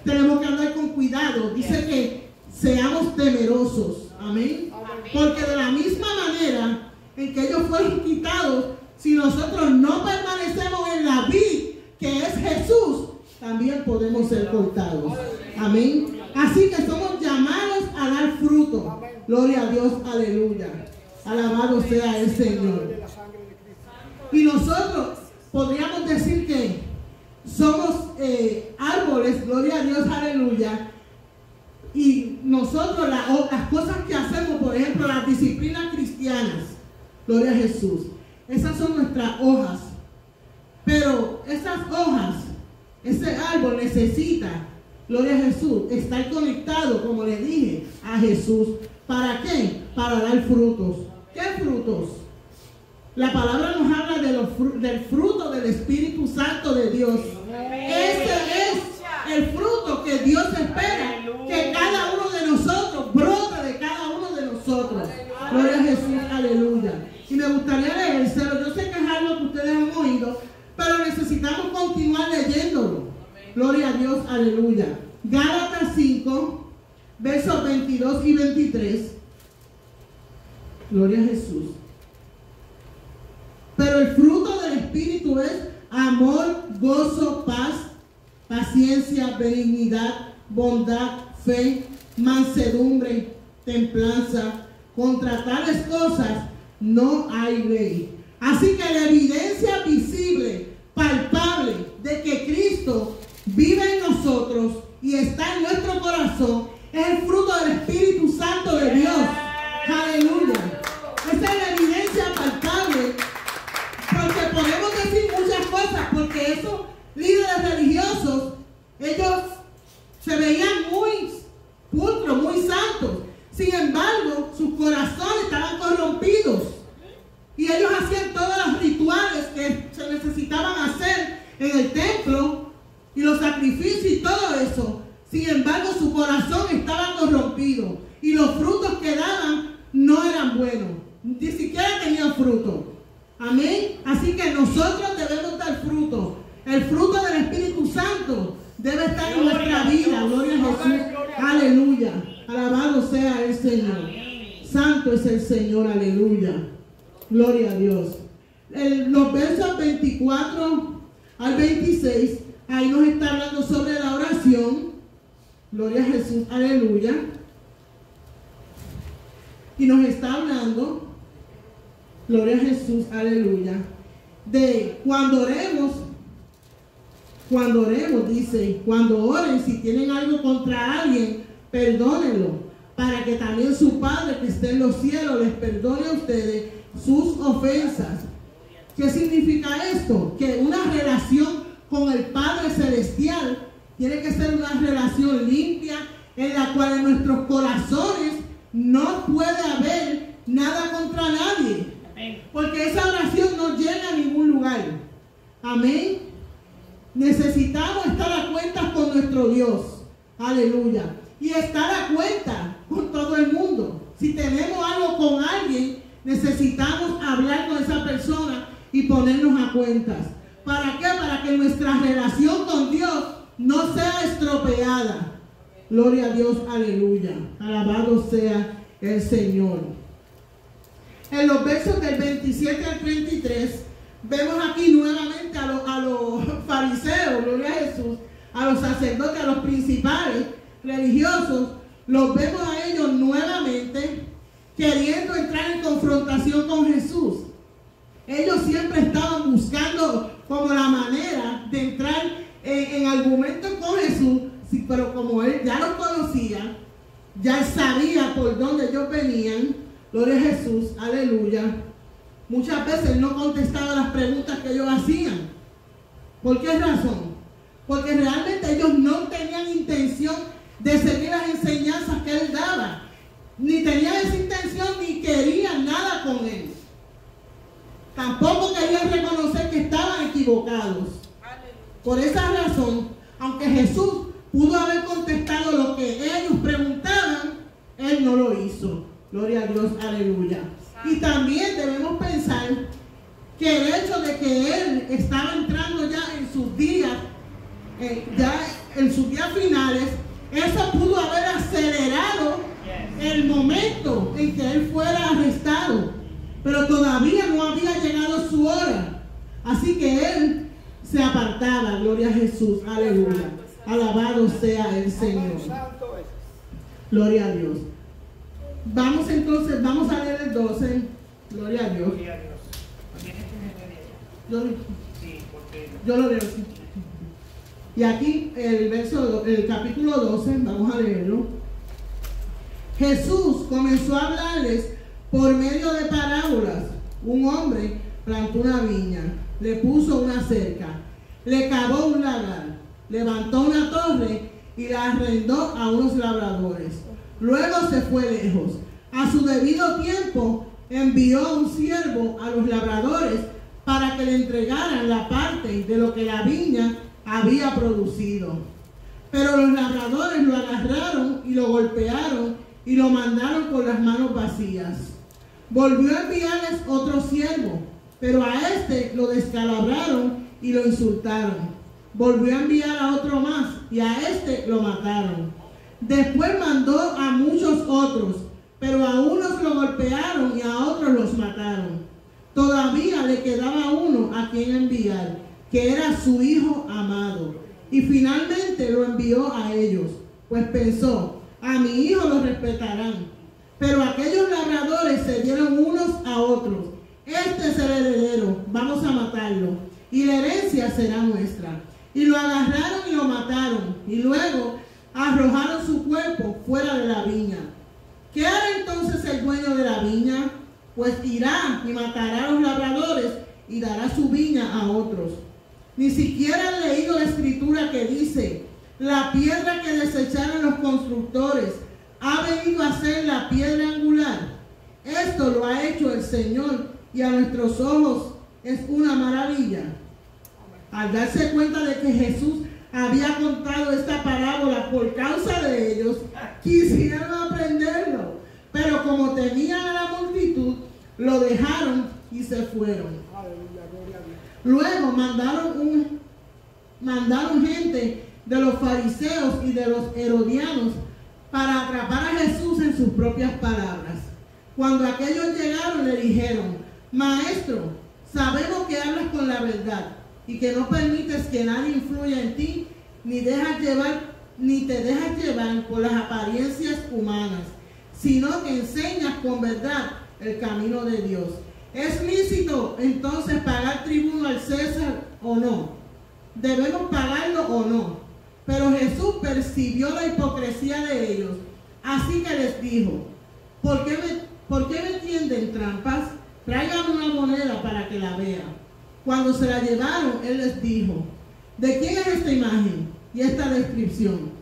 tenemos que andar con cuidado. Dice que seamos temerosos. Amén. Porque de la misma manera en que ellos fueron quitados, si nosotros no permanecemos en la vid, que es Jesús, también podemos ser cortados. Amén. Así que somos llamados a dar fruto. Gloria a Dios, aleluya. Alabado sea el Señor. Y nosotros podríamos decir que somos árboles, gloria a Dios, aleluya. Y nosotros las cosas que hacemos, por ejemplo, las disciplinas cristianas, gloria a Jesús, esas son nuestras hojas. Pero esas hojas, ese árbol necesita, gloria a Jesús, estar conectado, como le dije, a Jesús. ¿Para qué? Para dar frutos. ¿Qué frutos? La palabra nos habla del fruto del Espíritu Santo de Dios. Ese es el fruto que Dios espera que cada uno de nosotros brote de cada uno de nosotros. Gloria a Jesús, aleluya. Y me gustaría leérselo. Yo sé que es algo que ustedes han oído, pero necesitamos continuar leyéndolo. Gloria a Dios, aleluya. Gálatas 5, versos 22 y 23. Gloria a Jesús. Pero el fruto del Espíritu es amor, gozo, paz, paciencia, benignidad, bondad, fe, mansedumbre, templanza. Contra tales cosas no hay ley. Así que la evidencia visible, palpable, de que Cristo vive en nosotros y está en nuestro corazón, es el fruto del Espíritu Santo de Dios. Aleluya. Esa es la evidencia palpable. Porque podemos decir muchas cosas, porque esos líderes religiosos, ellos se veían muy pulcros, muy santos. Sin embargo, sus corazones estaban corrompidos. Y ellos hacían todos los rituales que se necesitaban hacer en el templo y los sacrificios y todo eso. Sin embargo, su corazón estaba corrompido y los frutos que daban no eran buenos. Ni siquiera tenían fruto. Amén. Así que nosotros debemos dar fruto. El fruto del Espíritu Santo debe estar en nuestra vida. Gloria a Jesús. Aleluya. Alabado sea el Señor. Santo es el Señor. Aleluya. Gloria a Dios. Los versos 24 al 26, ahí nos está hablando sobre la oración. Gloria a Jesús. Aleluya. Y nos está hablando, gloria a Jesús, aleluya, de cuando oremos, dice, cuando oren, si tienen algo contra alguien, perdónenlo, para que también su Padre que esté en los cielos les perdone a ustedes sus ofensas. ¿Qué significa esto? Que una relación con el Padre Celestial tiene que ser una relación limpia, en la cual en nuestros corazones no puede haber nada contra nadie. Porque esa oración no llega a ningún lugar. Amén. Necesitamos estar a cuentas con nuestro Dios. Aleluya. Y estar a cuenta con todo el mundo. Si tenemos algo con alguien, necesitamos hablar con esa persona y ponernos a cuentas. ¿Para qué? Para que nuestra relación con Dios no sea estropeada. Gloria a Dios, aleluya. Alabado sea el Señor. En los versos del 27 al 33, vemos aquí nuevamente a los fariseos, gloria a Jesús, a los sacerdotes, a los principales religiosos. Los vemos a ellos nuevamente queriendo entrar en confrontación con Jesús. Ellos siempre estaban buscando como la manera de entrar en argumento con Jesús. Sí, pero como él ya los conocía, ya sabía por dónde ellos venían, gloria a Jesús, aleluya, muchas veces no contestaba las preguntas que ellos hacían. ¿Por qué razón? Porque realmente ellos no tenían intención de seguir las enseñanzas que él daba, ni tenían esa intención, ni querían nada con él. Tampoco querían reconocer que estaban equivocados. Por esa razón, aunque Jesús pudo haber contestado lo que ellos preguntaban, él no lo hizo. Gloria a Dios, aleluya. Y también debemos pensar que el hecho de que él estaba entrando ya en sus días, finales, eso pudo haber acelerado el momento en que él fuera arrestado, pero todavía no había llegado su hora. Así que él se apartaba. Gloria a Jesús, aleluya. Alabado sea el Señor. Gloria a Dios. Vamos entonces, vamos a leer el 12. Gloria a Dios. Gloria a Dios. Yo lo leo. Sí. Y aquí el capítulo 12, vamos a leerlo. Jesús comenzó a hablarles por medio de parábolas. Un hombre plantó una viña, le puso una cerca, le cavó un lagar, levantó una torre y la arrendó a unos labradores. Luego se fue lejos. A su debido tiempo envió a un siervo a los labradores para que le entregaran la parte de lo que la viña había producido. Pero los labradores lo agarraron y lo golpearon y lo mandaron con las manos vacías. Volvió a enviarles otro siervo, pero a este lo descalabraron y lo insultaron. Volvió a enviar a otro más y a este lo mataron. Después mandó a muchos otros, pero a unos lo golpearon y a otros los mataron. Todavía le quedaba uno a quien enviar, que era su hijo amado. Y finalmente lo envió a ellos, pues pensó: a mi hijo lo respetarán. Pero aquellos labradores se dieron unos a otros: este es el heredero, vamos a matarlo, y la herencia será nuestra. Y lo agarraron y lo mataron, y luego arrojaron su cuerpo fuera de la viña. ¿Qué hará entonces el dueño de la viña? Pues irá y matará a los labradores y dará su viña a otros. Ni siquiera han leído la escritura que dice: la piedra que desecharon los constructores ha venido a ser la piedra angular. Esto lo ha hecho el Señor y a nuestros ojos es una maravilla. Al darse cuenta de que Jesús había contado esta parábola por causa de ellos, quisieron aprenderlo, pero como temían a la multitud, lo dejaron y se fueron. Luego mandaron gente de los fariseos y de los herodianos para atrapar a Jesús en sus propias palabras. Cuando aquellos llegaron, le dijeron: Maestro, sabemos que hablas con la verdad y que no permites que nadie influya en ti, ni te dejas llevar por las apariencias humanas, sino que enseñas con verdad el camino de Dios. ¿Es lícito entonces pagar tributo al César o no? ¿Debemos pagarlo o no? Pero Jesús percibió la hipocresía de ellos, así que les dijo: ¿Por qué me tienden trampas? Traigan una moneda para que la vea. Cuando se la llevaron, él les dijo: ¿de quién es esta imagen y esta descripción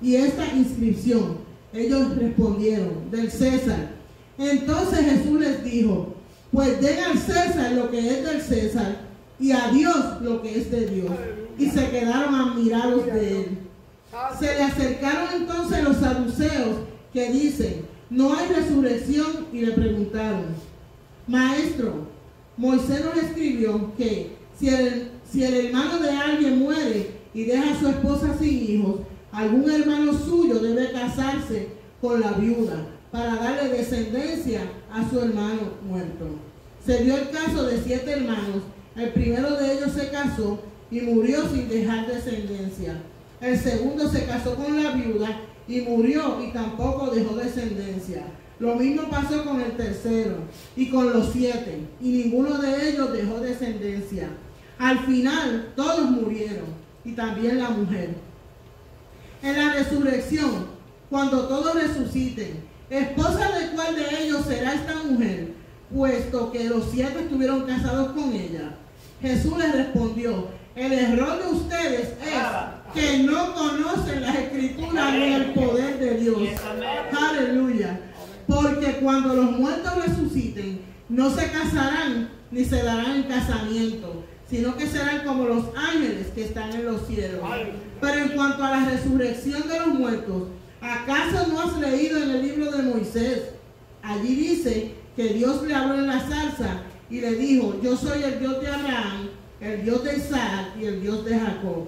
y esta inscripción? Ellos respondieron: del César. Entonces Jesús les dijo: pues den al César lo que es del César y a Dios lo que es de Dios. Y se quedaron admirados de él. Se le acercaron entonces los saduceos, que dicen: no hay resurrección, y le preguntaron: Maestro, Moisés nos escribió que si el hermano de alguien muere y deja a su esposa sin hijos, algún hermano suyo debe casarse con la viuda para darle descendencia a su hermano muerto. Se dio el caso de 7 hermanos. El primero de ellos se casó y murió sin dejar descendencia. El segundo se casó con la viuda y murió y tampoco dejó descendencia. Lo mismo pasó con el tercero y con los 7, y ninguno de ellos dejó descendencia. Al final todos murieron, y también la mujer. En la resurrección, cuando todos resuciten, ¿esposa de cuál de ellos será esta mujer, puesto que los 7 estuvieron casados con ella? Jesús les respondió: el error de ustedes es que no conocen las escrituras ni el poder de Dios. Aleluya. Porque cuando los muertos resuciten, No se casarán ni se darán en casamiento, sino que serán como los ángeles que están en los cielos. Pero en cuanto a la resurrección de los muertos, ¿acaso no has leído en el libro de Moisés? Allí dice que Dios le habló en la zarza y le dijo: yo soy el Dios de Abraham, el Dios de Isaac y el Dios de Jacob.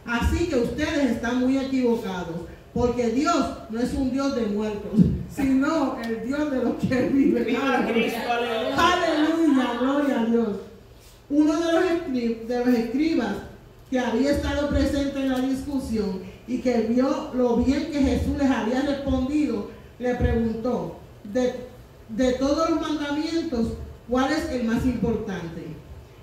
Así que ustedes están muy equivocados, porque Dios no es un Dios de muertos, sino el Dios de los que viven. ¡Viva Cristo! Aleluya, gloria a Dios. Uno de los escribas que había estado presente en la discusión y que vio lo bien que Jesús les había respondido, le preguntó: de todos los mandamientos, ¿cuál es el más importante?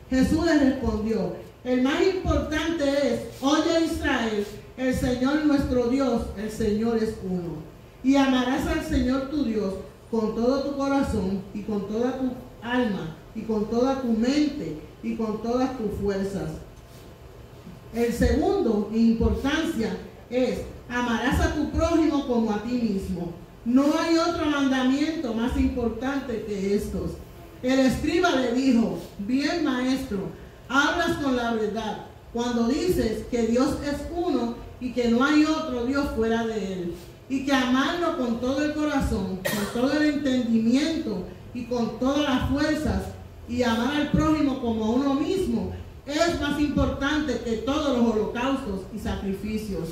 Jesús les respondió: el más importante es: oye Israel, el Señor nuestro Dios, el Señor es uno. Y amarás al Señor tu Dios con todo tu corazón y con toda tu alma y con toda tu mente y con todas tus fuerzas. El segundo en importancia es: amarás a tu prójimo como a ti mismo. No hay otro mandamiento más importante que estos. El escriba le dijo: bien, maestro, hablas con la verdad cuando dices que Dios es uno y que no hay otro Dios fuera de él, y que amarlo con todo el corazón, con todo el entendimiento y con todas las fuerzas, y amar al prójimo como a uno mismo, es más importante que todos los holocaustos y sacrificios.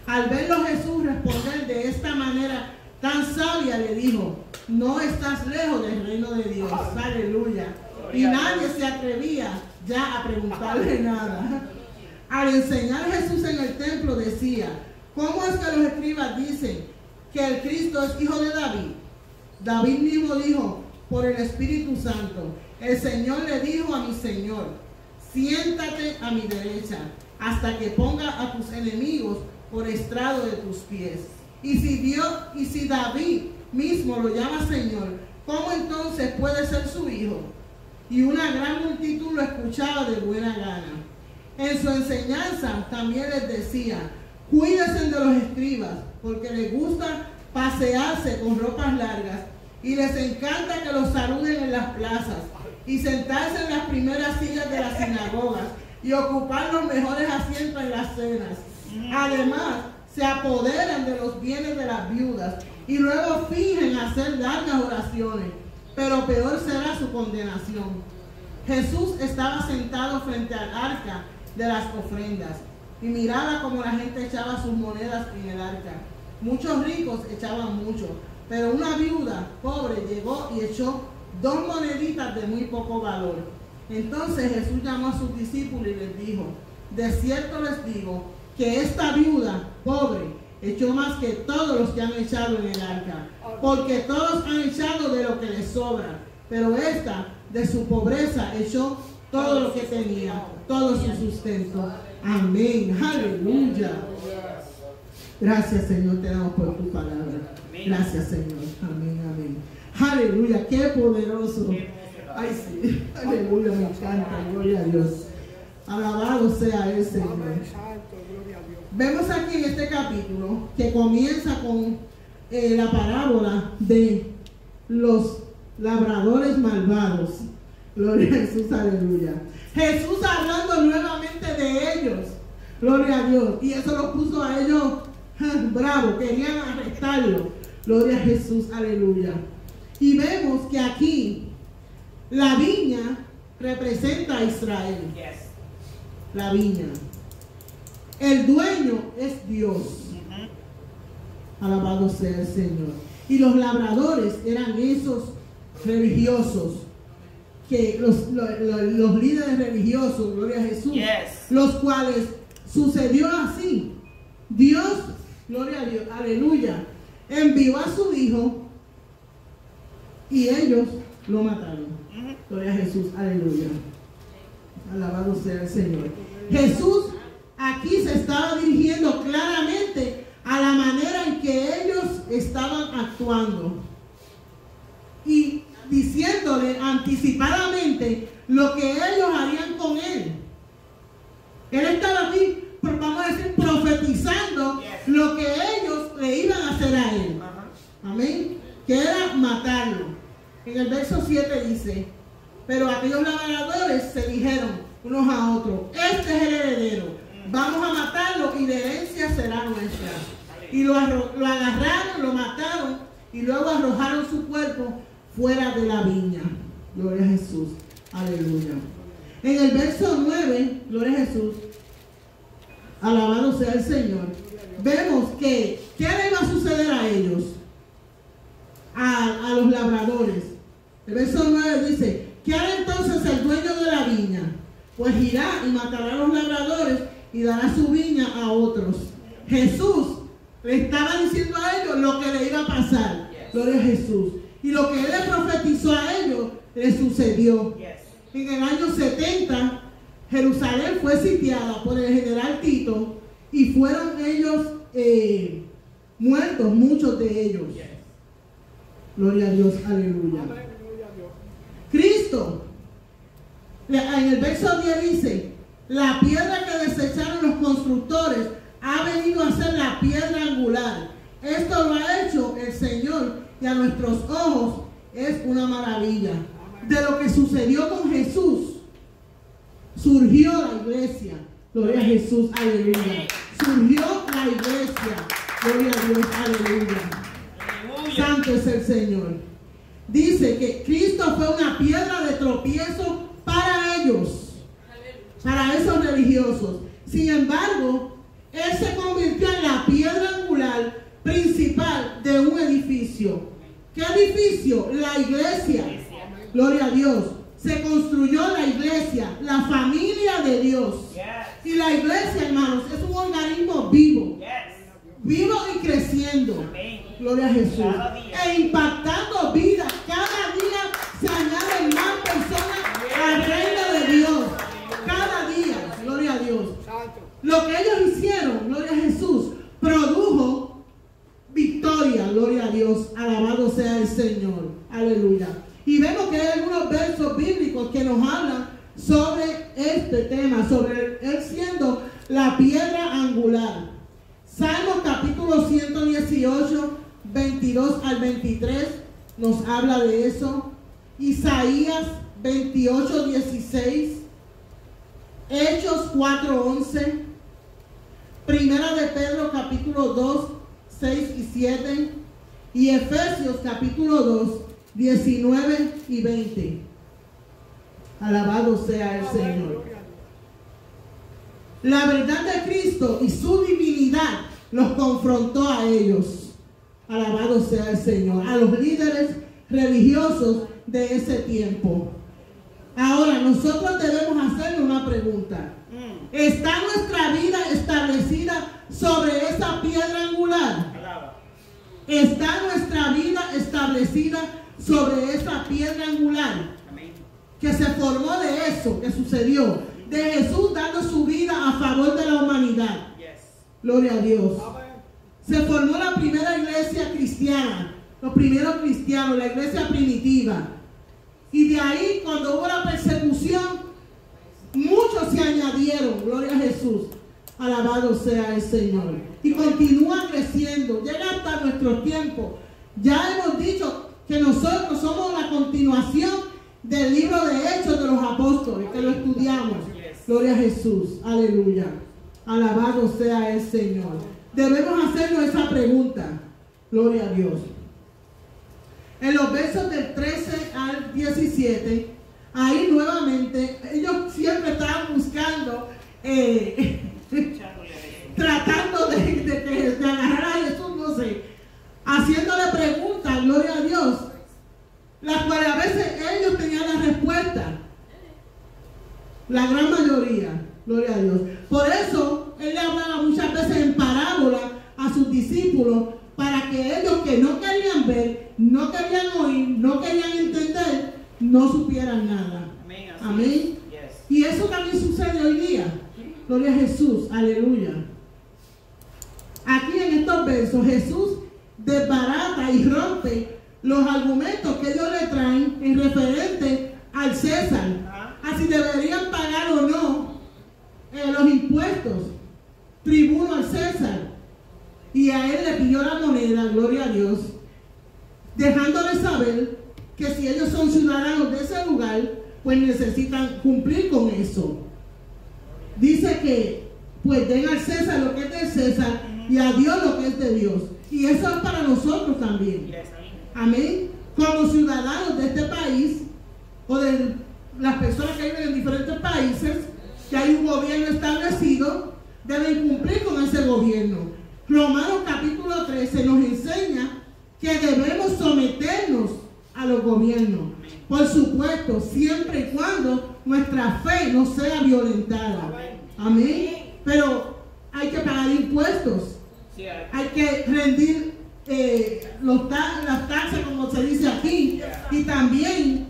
Al verlo Jesús responder de esta manera tan sabia, le dijo: no estás lejos del reino de Dios. Aleluya. Y nadie se atrevía ya a preguntarle nada. Al enseñar Jesús en el templo decía: ¿cómo es que los escribas dicen que el Cristo es hijo de David? David mismo dijo por el Espíritu Santo: el Señor le dijo a mi Señor: siéntate a mi derecha hasta que ponga a tus enemigos por estrado de tus pies. Y si David mismo lo llama Señor, ¿cómo entonces puede ser su hijo? Y una gran multitud lo escuchaba de buena gana. En su enseñanza también les decía: cuídense de los escribas, porque les gusta pasearse con ropas largas y les encanta que los saluden en las plazas y sentarse en las primeras sillas de las sinagogas y ocupar los mejores asientos en las cenas. Además, se apoderan de los bienes de las viudas y luego fingen hacer largas oraciones, pero peor será su condenación. Jesús estaba sentado frente al arca de las ofrendas y miraba como la gente echaba sus monedas en el arca. Muchos ricos echaban mucho, pero una viuda pobre llegó y echó 2 moneditas de muy poco valor. Entonces Jesús llamó a sus discípulos y les dijo: de cierto les digo que esta viuda pobre echó más que todos los que han echado en el arca, porque todos han echado de lo que les sobra, pero esta de su pobreza echó todo lo que tenía, todo su sustento. Amén. Aleluya. Gracias, Señor, te damos por tu palabra. Gracias, Señor. Amén, amén. Aleluya, qué poderoso. Ay, sí. Aleluya, me encanta. Gloria a Dios. Alabado sea el Señor. Vemos aquí en este capítulo que comienza con la parábola de los labradores malvados. Gloria a Jesús, aleluya. Jesús hablando nuevamente de ellos. Gloria a Dios. Y eso lo puso a ellos bravo, querían arrestarlo. Gloria a Jesús, aleluya. Y vemos que aquí la viña representa a Israel. La viña. El dueño es Dios. Alabado sea el Señor. Y los labradores eran esos religiosos, que los líderes religiosos, gloria a Jesús, los cuales sucedió así. Dios, gloria a Dios, aleluya, envió a su hijo y ellos lo mataron. Gloria a Jesús, aleluya. Alabado sea el Señor. Jesús aquí se estaba dirigiendo claramente a la manera en que ellos estaban actuando y diciéndole anticipadamente lo que ellos harían con él. Él estaba aquí, vamos a decir, profetizando lo que ellos le iban a hacer a él. Amén. Que era matarlo. En el verso 7 dice: dice, pero aquellos labradores se dijeron unos a otros, este es el heredero, vamos a matarlo y la herencia será nuestra. Y lo agarraron, lo mataron y luego arrojaron su cuerpo fuera de la viña. Gloria a Jesús. Aleluya. En el verso 9, gloria a Jesús, alabado sea el Señor, vemos que ¿qué le iba a suceder a ellos? A los labradores. El verso 9 dice, ¿qué hará entonces el dueño de la viña? Pues irá y matará a los labradores y dará su viña a otros. Jesús le estaba diciendo a ellos lo que le iba a pasar. Gloria a Jesús. Y lo que él le profetizó a ellos le sucedió. En el año 70, Jerusalén fue sitiada por el general Tito y fueron ellos muertos, muchos de ellos. Gloria a Dios, aleluya. Cristo, en el verso 10 dice, la piedra que desecharon los constructores ha venido a ser la piedra angular. Esto lo ha hecho el Señor y a nuestros ojos es una maravilla. De lo que sucedió con Jesús, surgió la iglesia. Gloria a Jesús, aleluya. Surgió la iglesia. Gloria a Dios, aleluya. Santo es el Señor. Dice que Cristo fue una piedra de tropiezo para ellos, para esos religiosos. Sin embargo, Él se convirtió en la piedra angular principal de un edificio. ¿Qué edificio? La iglesia. Gloria a Dios. Se construyó la iglesia, la familia de Dios. Y la iglesia, hermanos, es un organismo vivo. Vivo y creciendo. Gloria a Jesús. E impactando vidas. Cada día se añaden más personas al reino de Dios. Cada día. Gloria a Dios. Lo que ellos hicieron, gloria a Jesús, produjo victoria. Gloria a Dios. Alabado sea el Señor. Aleluya. Y vemos que hay algunos versos bíblicos que nos hablan sobre este tema, sobre él siendo la piedra angular. Salmos capítulo 118, 22 al 23 nos habla de eso. Isaías 28, 16. Hechos 4, 11. Primera de Pedro capítulo 2, 6 y 7. Y Efesios capítulo 2, 19 y 20. Alabado sea el Señor. La verdad de Cristo y su divinidad los confrontó a ellos. Alabado sea el Señor. A los líderes religiosos de ese tiempo. Ahora nosotros debemos hacerle una pregunta. ¿Está nuestra vida establecida sobre esa piedra angular? ¿Está nuestra vida establecida sobre esa piedra angular? Que se formó de eso, que sucedió, de Jesús dando su vida a favor de la humanidad. Gloria a Dios. Se formó la primera iglesia cristiana, los primeros cristianos, la iglesia primitiva. Y de ahí, cuando hubo la persecución, muchos se añadieron. Gloria a Jesús. Alabado sea el Señor. Y continúa creciendo. Llega hasta nuestro tiempo. Ya hemos dicho que nosotros somos la continuación del libro de Hechos de los Apóstoles, que lo estudiamos. Gloria a Jesús. Aleluya. Alabado sea el Señor. Debemos hacernos esa pregunta. Gloria a Dios. En los versos del 13 al 17, ahí nuevamente, ellos siempre estaban buscando, tratando de agarrar a Jesús, no sé, haciéndole preguntas, gloria a Dios, las cuales a veces ellos tenían la respuesta. La gran mayoría, gloria a Dios. Por eso, Él le hablaba muchas veces en parábola a sus discípulos, para que ellos que no querían ver, no querían oír, no querían entender, no supieran nada. Amén. Y eso también sucede hoy día. Gloria a Jesús. Aleluya. Aquí en estos versos, Jesús desbarata y rompe los argumentos que ellos le traen en referente al César. A si deberían pagar o no los impuestos, tribuno al César. Y a él le pidió la moneda, gloria a Dios, dejándole saber que si ellos son ciudadanos de ese pues necesitan cumplir con eso. Dice que pues den al César lo que es de César y a Dios lo que es de Dios. Y eso es para nosotros también. Amén. Como ciudadanos de este país o de las personas que viven en diferentes países, que hay un gobierno establecido, deben cumplir con ese gobierno. Romanos capítulo 13 nos enseña que debemos someternos a los gobiernos. Por supuesto, siempre y cuando nuestra fe no sea violentada. Amén. Pero hay que pagar impuestos. Hay que rendir las taxas, como se dice aquí. Y también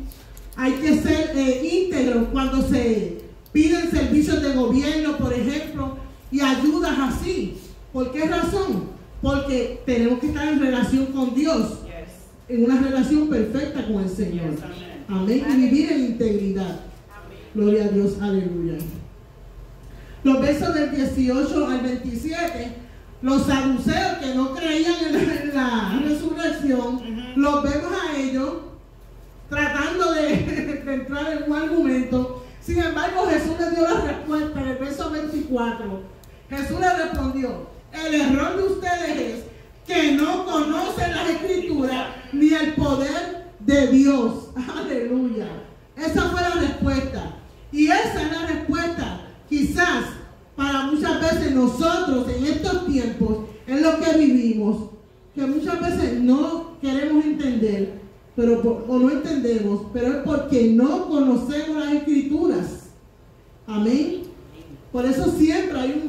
hay que ser íntegros cuando se piden servicios de gobierno, por ejemplo, y ayudas así. ¿Por qué razón? Porque tenemos que estar en relación con Dios, en una relación perfecta con el Señor. Amén. Y vivir en integridad. Gloria a Dios. Aleluya. Los versos del 18 al 27, los saduceos que no creían en la resurrección, los vemos a ellos tratando de entrar en un argumento. Sin embargo, Jesús les dio la respuesta en el verso 24. Jesús les respondió: el error de ustedes es que no conocen las Escrituras ni el poder de Dios. Aleluya. Esa fue la respuesta. Y esa es la respuesta, quizás, para muchas veces nosotros en estos tiempos, en lo que vivimos, que muchas veces no queremos entender, o no entendemos, pero es porque no conocemos las Escrituras. Amén. Por eso siempre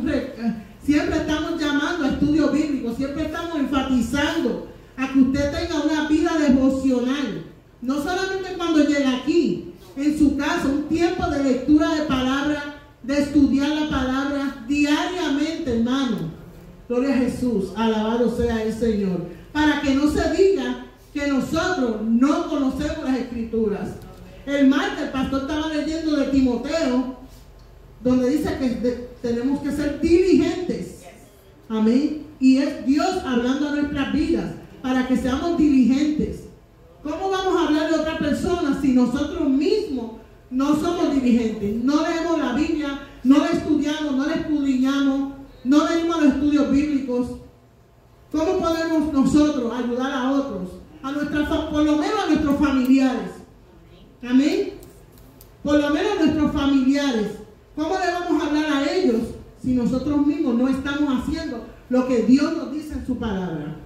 siempre estamos llamando a estudio bíblico, siempre estamos enfatizando a que usted tenga una vida devocional. No solamente cuando llega aquí, en su casa, un tiempo de lectura de palabra, de estudiar la palabra diariamente, hermano. Gloria a Jesús, alabado sea el Señor. Para que no se diga que nosotros no conocemos las Escrituras. El martes el pastor estaba leyendo de Timoteo, donde dice que tenemos que ser diligentes. Amén. Y es Dios hablando a nuestras vidas para que seamos diligentes. ¿Cómo vamos a hablar de otra persona si nosotros mismos no somos diligentes? No leemos la Biblia, no la estudiamos, no la escudriñamos, no leemos los estudios bíblicos. ¿Cómo podemos nosotros ayudar a otros? Por lo menos a nuestros familiares. Amén. Por lo menos a nuestros familiares. ¿Cómo le vamos a hablar a ellos si nosotros mismos no estamos haciendo lo que Dios nos dice en su palabra?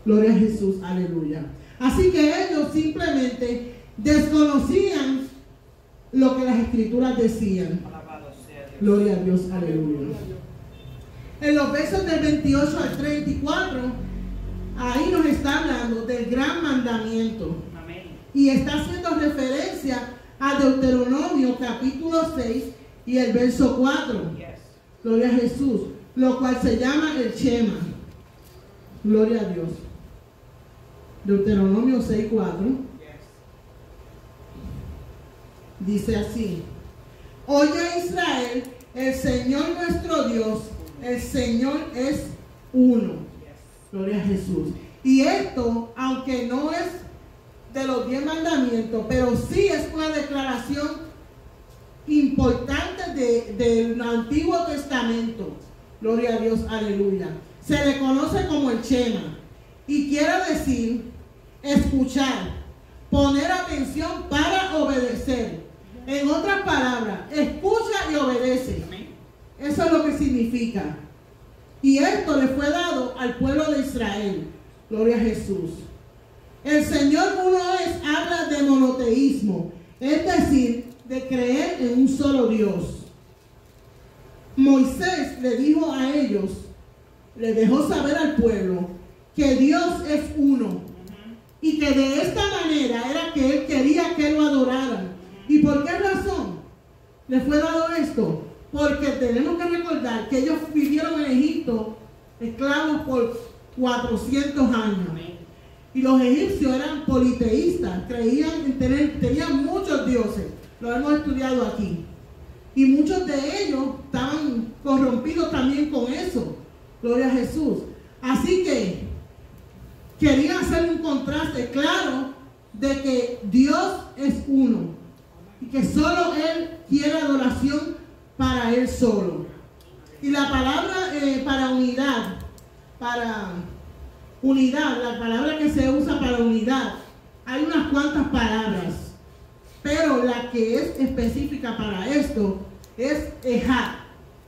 Gloria a Jesús, aleluya. Así que ellos simplemente desconocían lo que las Escrituras decían. Gloria a Dios, aleluya. En los versos del 28 al 34, ahí nos está hablando del gran mandamiento. Y está haciendo referencia a Deuteronomio capítulo 6 y el verso 4. Gloria a Jesús. Lo cual se llama el Shema. Gloria a Dios. Deuteronomio 6:4. Dice así: oye Israel, el Señor nuestro Dios, el Señor es uno. Gloria a Jesús. Y esto, aunque no es de los 10 mandamientos, pero sí es una declaración importante del Antiguo Testamento. Gloria a Dios, aleluya. Se le conoce como el Shema y quiere decir escuchar, poner atención para obedecer. En otras palabras, escucha y obedece. Eso es lo que significa. Y esto le fue dado al pueblo de Israel. Gloria a Jesús. El Señor uno es, habla de monoteísmo, es decir, de creer en un solo Dios. Moisés le dijo a ellos, le dejó saber al pueblo que Dios es uno y que de esta manera era que él quería que lo adoraran. ¿Y por qué razón le fue dado esto? Porque tenemos que recordar que ellos vivieron en Egipto esclavos por 400 años. Y los egipcios eran politeístas, tenían muchos dioses. Lo hemos estudiado aquí. Y muchos de ellos estaban corrompidos también con eso. Gloria a Jesús. Así que querían hacer un contraste claro de que Dios es uno. y que solo Él quiere adoración para Él solo. Y la palabra para unidad, la palabra que se usa para unidad, hay unas cuantas palabras, pero la que es específica para esto es ejad.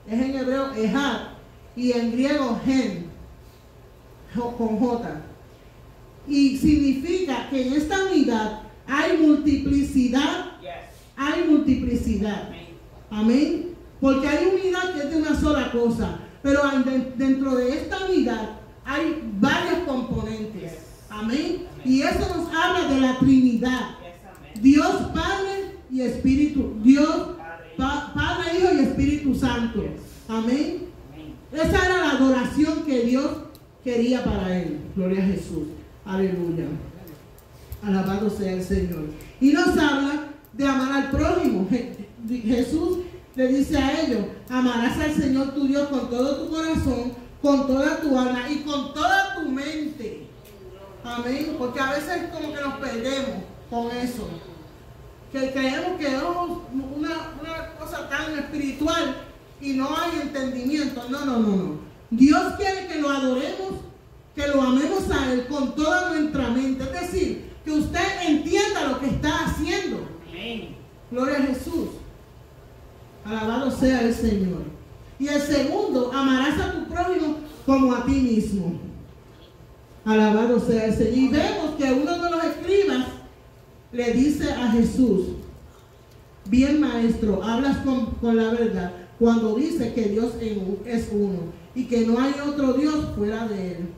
Es en hebreo ejad y en griego gen, con J. Y significa que en esta unidad hay multiplicidad, hay multiplicidad. Amén. Porque hay unidad que es de una sola cosa, pero dentro de esta unidad hay varios componentes. Amén. Y eso nos habla de la Trinidad. Dios Padre y Espíritu. Dios Padre, Hijo y Espíritu Santo. Amén. Esa era la adoración que Dios quería para Él. Gloria a Jesús. Aleluya. Alabado sea el Señor. Y nos habla de amar al prójimo. Jesús le dice a ellos: amarás al Señor tu Dios con todo tu corazón, con toda tu alma y con toda tu mente. Amén. Porque a veces como que nos perdemos con eso. Que creemos que es una cosa tan espiritual y no hay entendimiento. No. Dios quiere que lo adoremos, que lo amemos a Él con toda nuestra mente. Es decir, que usted entienda lo que está haciendo. Amén. Gloria a Jesús. Alabado sea el Señor. Y el segundo, amarás a tu prójimo como a ti mismo. Alabado sea el Señor. Y vemos que uno de los escribas le dice a Jesús: bien, maestro, hablas con la verdad cuando dice que Dios es uno y que no hay otro Dios fuera de Él,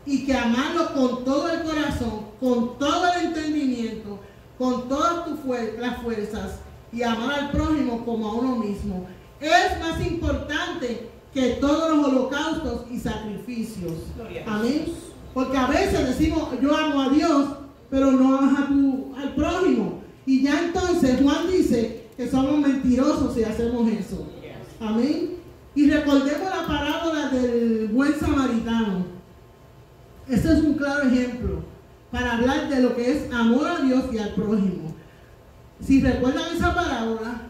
y que amarlo con todo el corazón, con todo el entendimiento, con todas las fuerzas, y amar al prójimo como a uno mismo es más importante que todos los holocaustos y sacrificios. Amén. Porque a veces decimos: yo amo a Dios, pero no amas al prójimo. Y ya entonces Juan dice que somos mentirosos si hacemos eso. Amén. Y recordemos la parábola del buen samaritano. Ese es un claro ejemplo para hablar de lo que es amor a Dios y al prójimo. Si recuerdan esa parábola,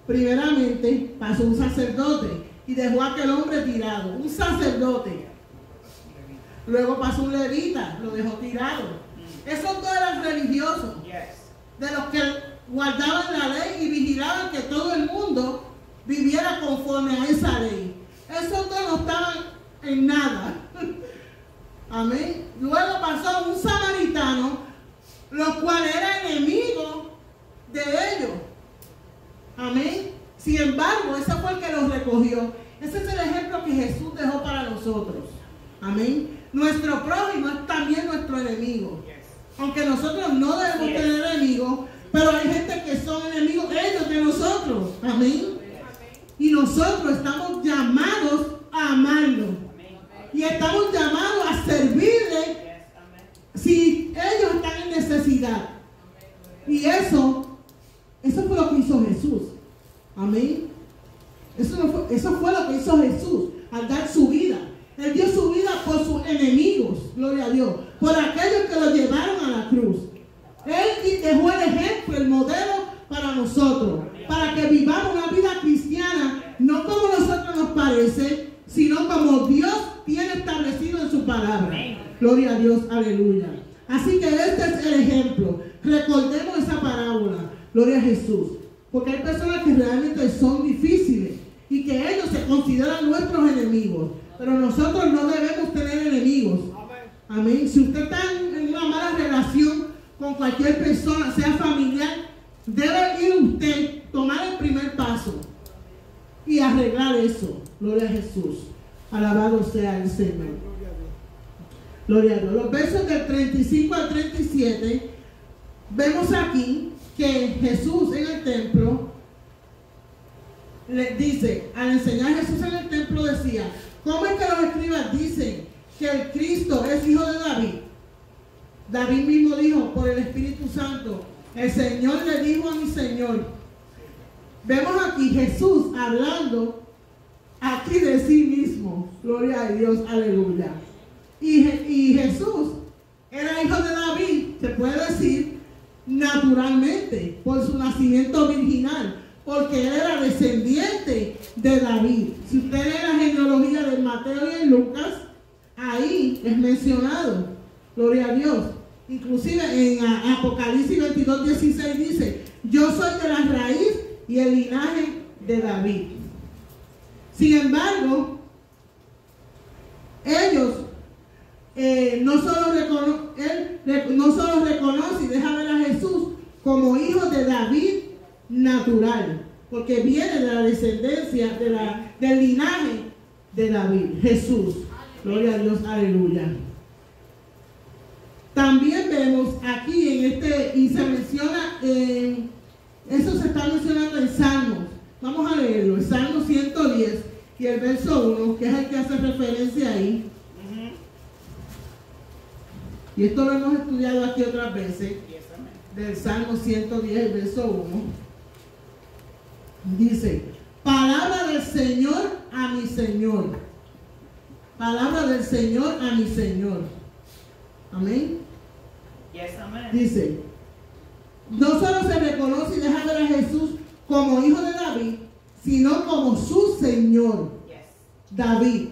primeramente pasó un sacerdote y dejó a aquel hombre tirado. Un sacerdote. Luego pasó un levita, lo dejó tirado. Esos dos eran religiosos, de los que guardaban la ley y vigilaban que todo el mundo viviera conforme a esa ley. Esos dos no estaban en nada. Amén. Luego pasó un samaritano, lo cual era enemigo de ellos. Amén. Sin embargo, ese fue el que los recogió. Ese es el ejemplo que Jesús dejó para nosotros. Amén. Nuestro prójimo es también nuestro enemigo. Aunque nosotros no debemos tener enemigos, pero hay gente que son enemigos ellos de nosotros. Amén. Y nosotros estamos llamados a amarlo. Y estamos llamados a servirle si ellos están en necesidad. Y eso fue lo que hizo Jesús. Amén. Eso fue lo que hizo Jesús al dar su vida. Él dio su vida por sus enemigos, gloria a Dios, por aquellos que lo llevaron a la cruz. Él dejó el ejemplo, el modelo para nosotros, para que vivamos una vida cristiana, no como nosotros nos parece, sino como Dios tiene establecido en su palabra. Gloria a Dios, aleluya. Así que este es el ejemplo. Recordemos esa parábola, gloria a Jesús, porque hay personas que realmente son difíciles y que ellos se consideran nuestros enemigos. Pero nosotros no debemos tener enemigos. Amén. Si usted está en una mala relación con cualquier persona, sea familiar, debe ir usted, tomar el primer paso y arreglar eso. Gloria a Jesús. Alabado sea el Señor. Gloria a Dios. Los versos del 35 al 37, vemos aquí que Jesús en el templo le dice, al enseñar Jesús en el templo decía: ¿cómo es que los escribas dicen que el Cristo es hijo de David? David mismo dijo por el Espíritu Santo: el Señor le dijo a mi Señor. Vemos aquí Jesús hablando aquí de sí mismo. Gloria a Dios, aleluya. Y Jesús era hijo de David, se puede decir, naturalmente, por su nacimiento virginal, porque él era descendiente de David. Si usted lee la genealogía de Mateo y en Lucas, ahí es mencionado. Gloria a Dios. Inclusive en Apocalipsis 22:16 dice: yo soy de la raíz y el linaje de David. Sin embargo, ellos no solo reconoce y deja ver a Jesús como hijo de David natural, porque viene de la descendencia, del linaje de David, Jesús. Gloria a Dios, aleluya. También vemos aquí y se menciona, eso se está mencionando en Salmos. Vamos a leerlo, el Salmo 110 y el verso 1, que es el que hace referencia ahí. Y esto lo hemos estudiado aquí otras veces, del Salmo 110, el verso 1. Dice: palabra del Señor a mi Señor. Palabra del Señor a mi Señor. Amén. Yes, amen. Dice: no solo se reconoce y deja ver a Jesús como hijo de David, sino como su Señor, David.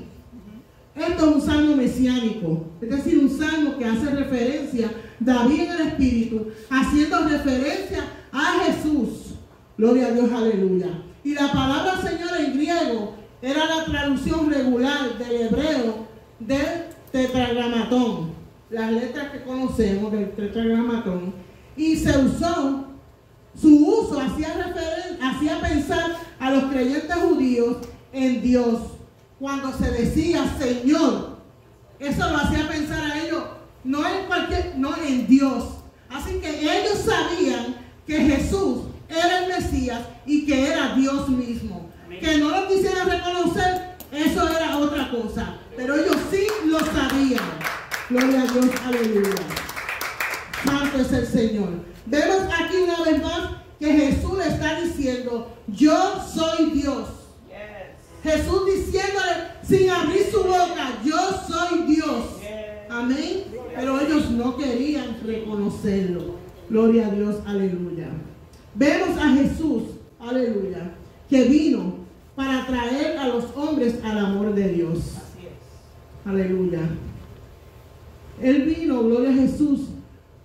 Esto es un salmo mesiánico, es decir, un salmo que hace referencia, David en el Espíritu, haciendo referencia a Jesús. Gloria a Dios, aleluya. Y la palabra Señor en griego era la traducción regular del hebreo del tetragramatón, las letras que conocemos del tetragramatón, y su uso hacía pensar a los creyentes judíos en Dios. Cuando se decía Señor, eso lo hacía pensar a ellos, no en Dios. Así que ellos sabían que Jesús era el Mesías y que era Dios mismo. Amén. Que no lo quisieran reconocer, eso era otra cosa. Pero ellos sí lo sabían. Gloria a Dios, aleluya. Santo es el Señor. Vemos aquí una vez más que Jesús le está diciendo: yo soy Dios. Jesús diciéndole sin abrir su boca: yo soy Dios. Amén. Pero ellos no querían reconocerlo. Gloria a Dios, aleluya. Vemos a Jesús, aleluya, que vino para traer a los hombres al amor de Dios. Aleluya. Él vino, gloria a Jesús.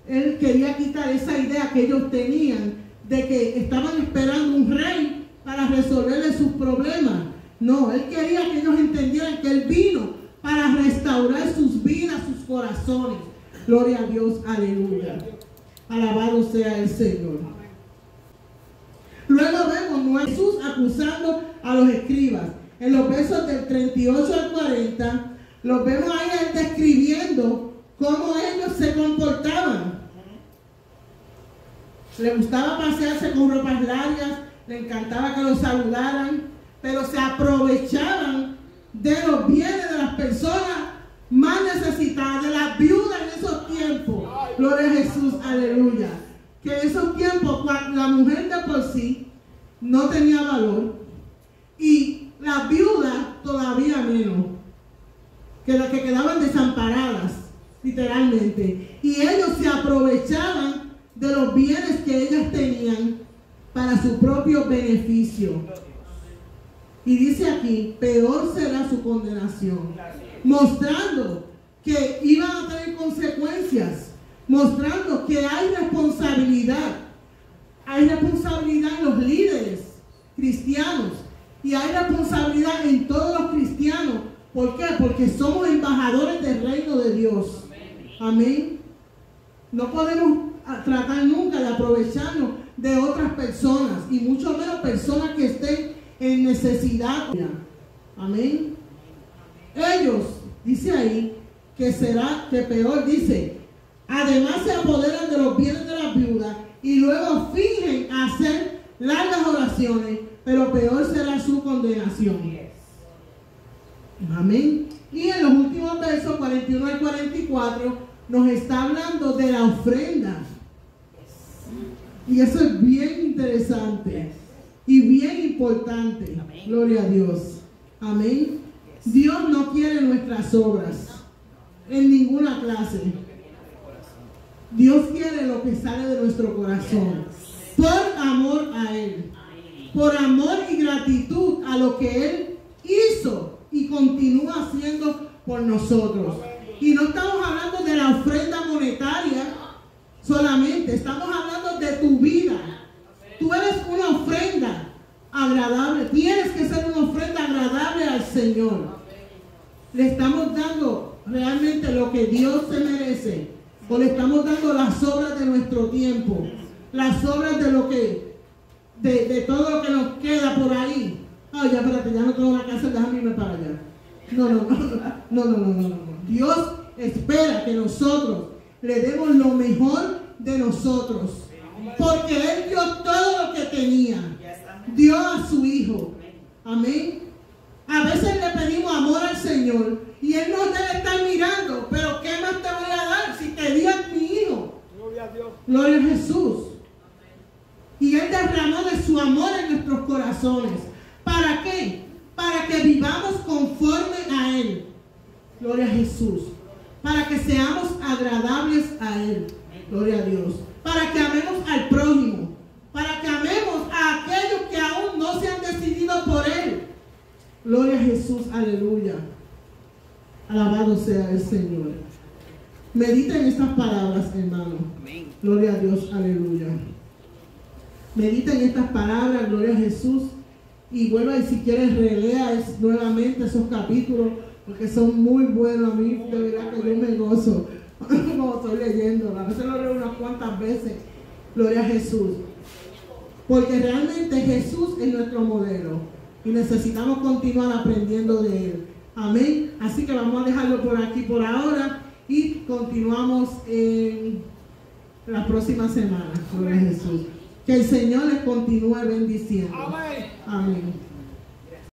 Él quería quitar esa idea que ellos tenían de que estaban esperando un rey para resolverle sus problemas. No, Él quería que ellos entendieran que Él vino para restaurar sus vidas, sus corazones. Gloria a Dios, aleluya. Alabado sea el Señor. Luego vemos a Jesús acusando a los escribas. En los versos del 38 al 40, los vemos ahí Él describiendo cómo ellos se comportaban. Le gustaba pasearse con ropas largas, le encantaba que los saludaran, pero se aprovechaban de los bienes de las personas más necesitadas, de las viudas en esos tiempos. Gloria a Jesús, aleluya. Que en esos tiempos la mujer de por sí no tenía valor y las viudas todavía menos, que las que quedaban desamparadas, literalmente. Y ellos se aprovechaban de los bienes que ellas tenían para su propio beneficio. Y dice aquí: peor será su condenación. Mostrando que iban a tener consecuencias. Mostrando que hay responsabilidad. Hay responsabilidad en los líderes cristianos. Y hay responsabilidad en todos los cristianos. ¿Por qué? Porque somos embajadores del reino de Dios. Amén. No podemos tratar nunca de aprovecharnos de otras personas. Y mucho menos personas que estén en necesidad. Amén. Ellos, dice ahí, que peor, dice: además se apoderan de los bienes de las viudas y luego fingen hacer largas oraciones, pero peor será su condenación. Amén. Y en los últimos versos 41 al 44 nos está hablando de la ofrenda. Y eso es bien interesante y bien importante. Amén. Gloria a Dios. Amén. Dios no quiere nuestras obras en ninguna clase. Dios quiere lo que sale de nuestro corazón. Por amor a Él. Por amor y gratitud a lo que Él hizo y continúa haciendo por nosotros. Y no estamos hablando de la ofrenda monetaria solamente. Estamos hablando de tu vida. Tú eres una ofrenda agradable. Tienes que ser una ofrenda agradable al Señor. Le estamos dando realmente lo que Dios se merece. O le estamos dando las obras de nuestro tiempo. Las obras de lo que de todo lo que nos queda por ahí. Ah, ya, espérate, ya no tengo la casa, déjame irme para allá. No. Dios espera que nosotros le demos lo mejor de nosotros. Porque Él dio todo lo que tenía. Dio a su Hijo. Amén. A veces le pedimos amor al Señor y Él nos debe estar mirando. Pero ¿qué más te voy a dar si te di a mi Hijo? Gloria a Dios. Gloria a Jesús. Y Él derramó de su amor en nuestros corazones. ¿Para qué? Para que vivamos conforme a Él. Gloria a Jesús. Para que seamos agradables a Él. Gloria a Dios. Para que amemos al prójimo. Para que amemos a aquellos que aún no se han decidido por Él. Gloria a Jesús. Aleluya. Alabado sea el Señor. Medita en estas palabras, hermano. Gloria a Dios. Aleluya. Medita en estas palabras, gloria a Jesús, y vuelva y si quieres relea nuevamente esos capítulos, porque son muy buenos. A mí de verdad que yo me gozo como estoy leyendo. A veces lo leo unas cuantas veces, gloria a Jesús, porque realmente Jesús es nuestro modelo y necesitamos continuar aprendiendo de Él. Amén. Así que vamos a dejarlo por aquí por ahora y continuamos en la próxima semana. Gloria a Jesús. Que el Señor les continúe bendiciendo. Amén. Amén.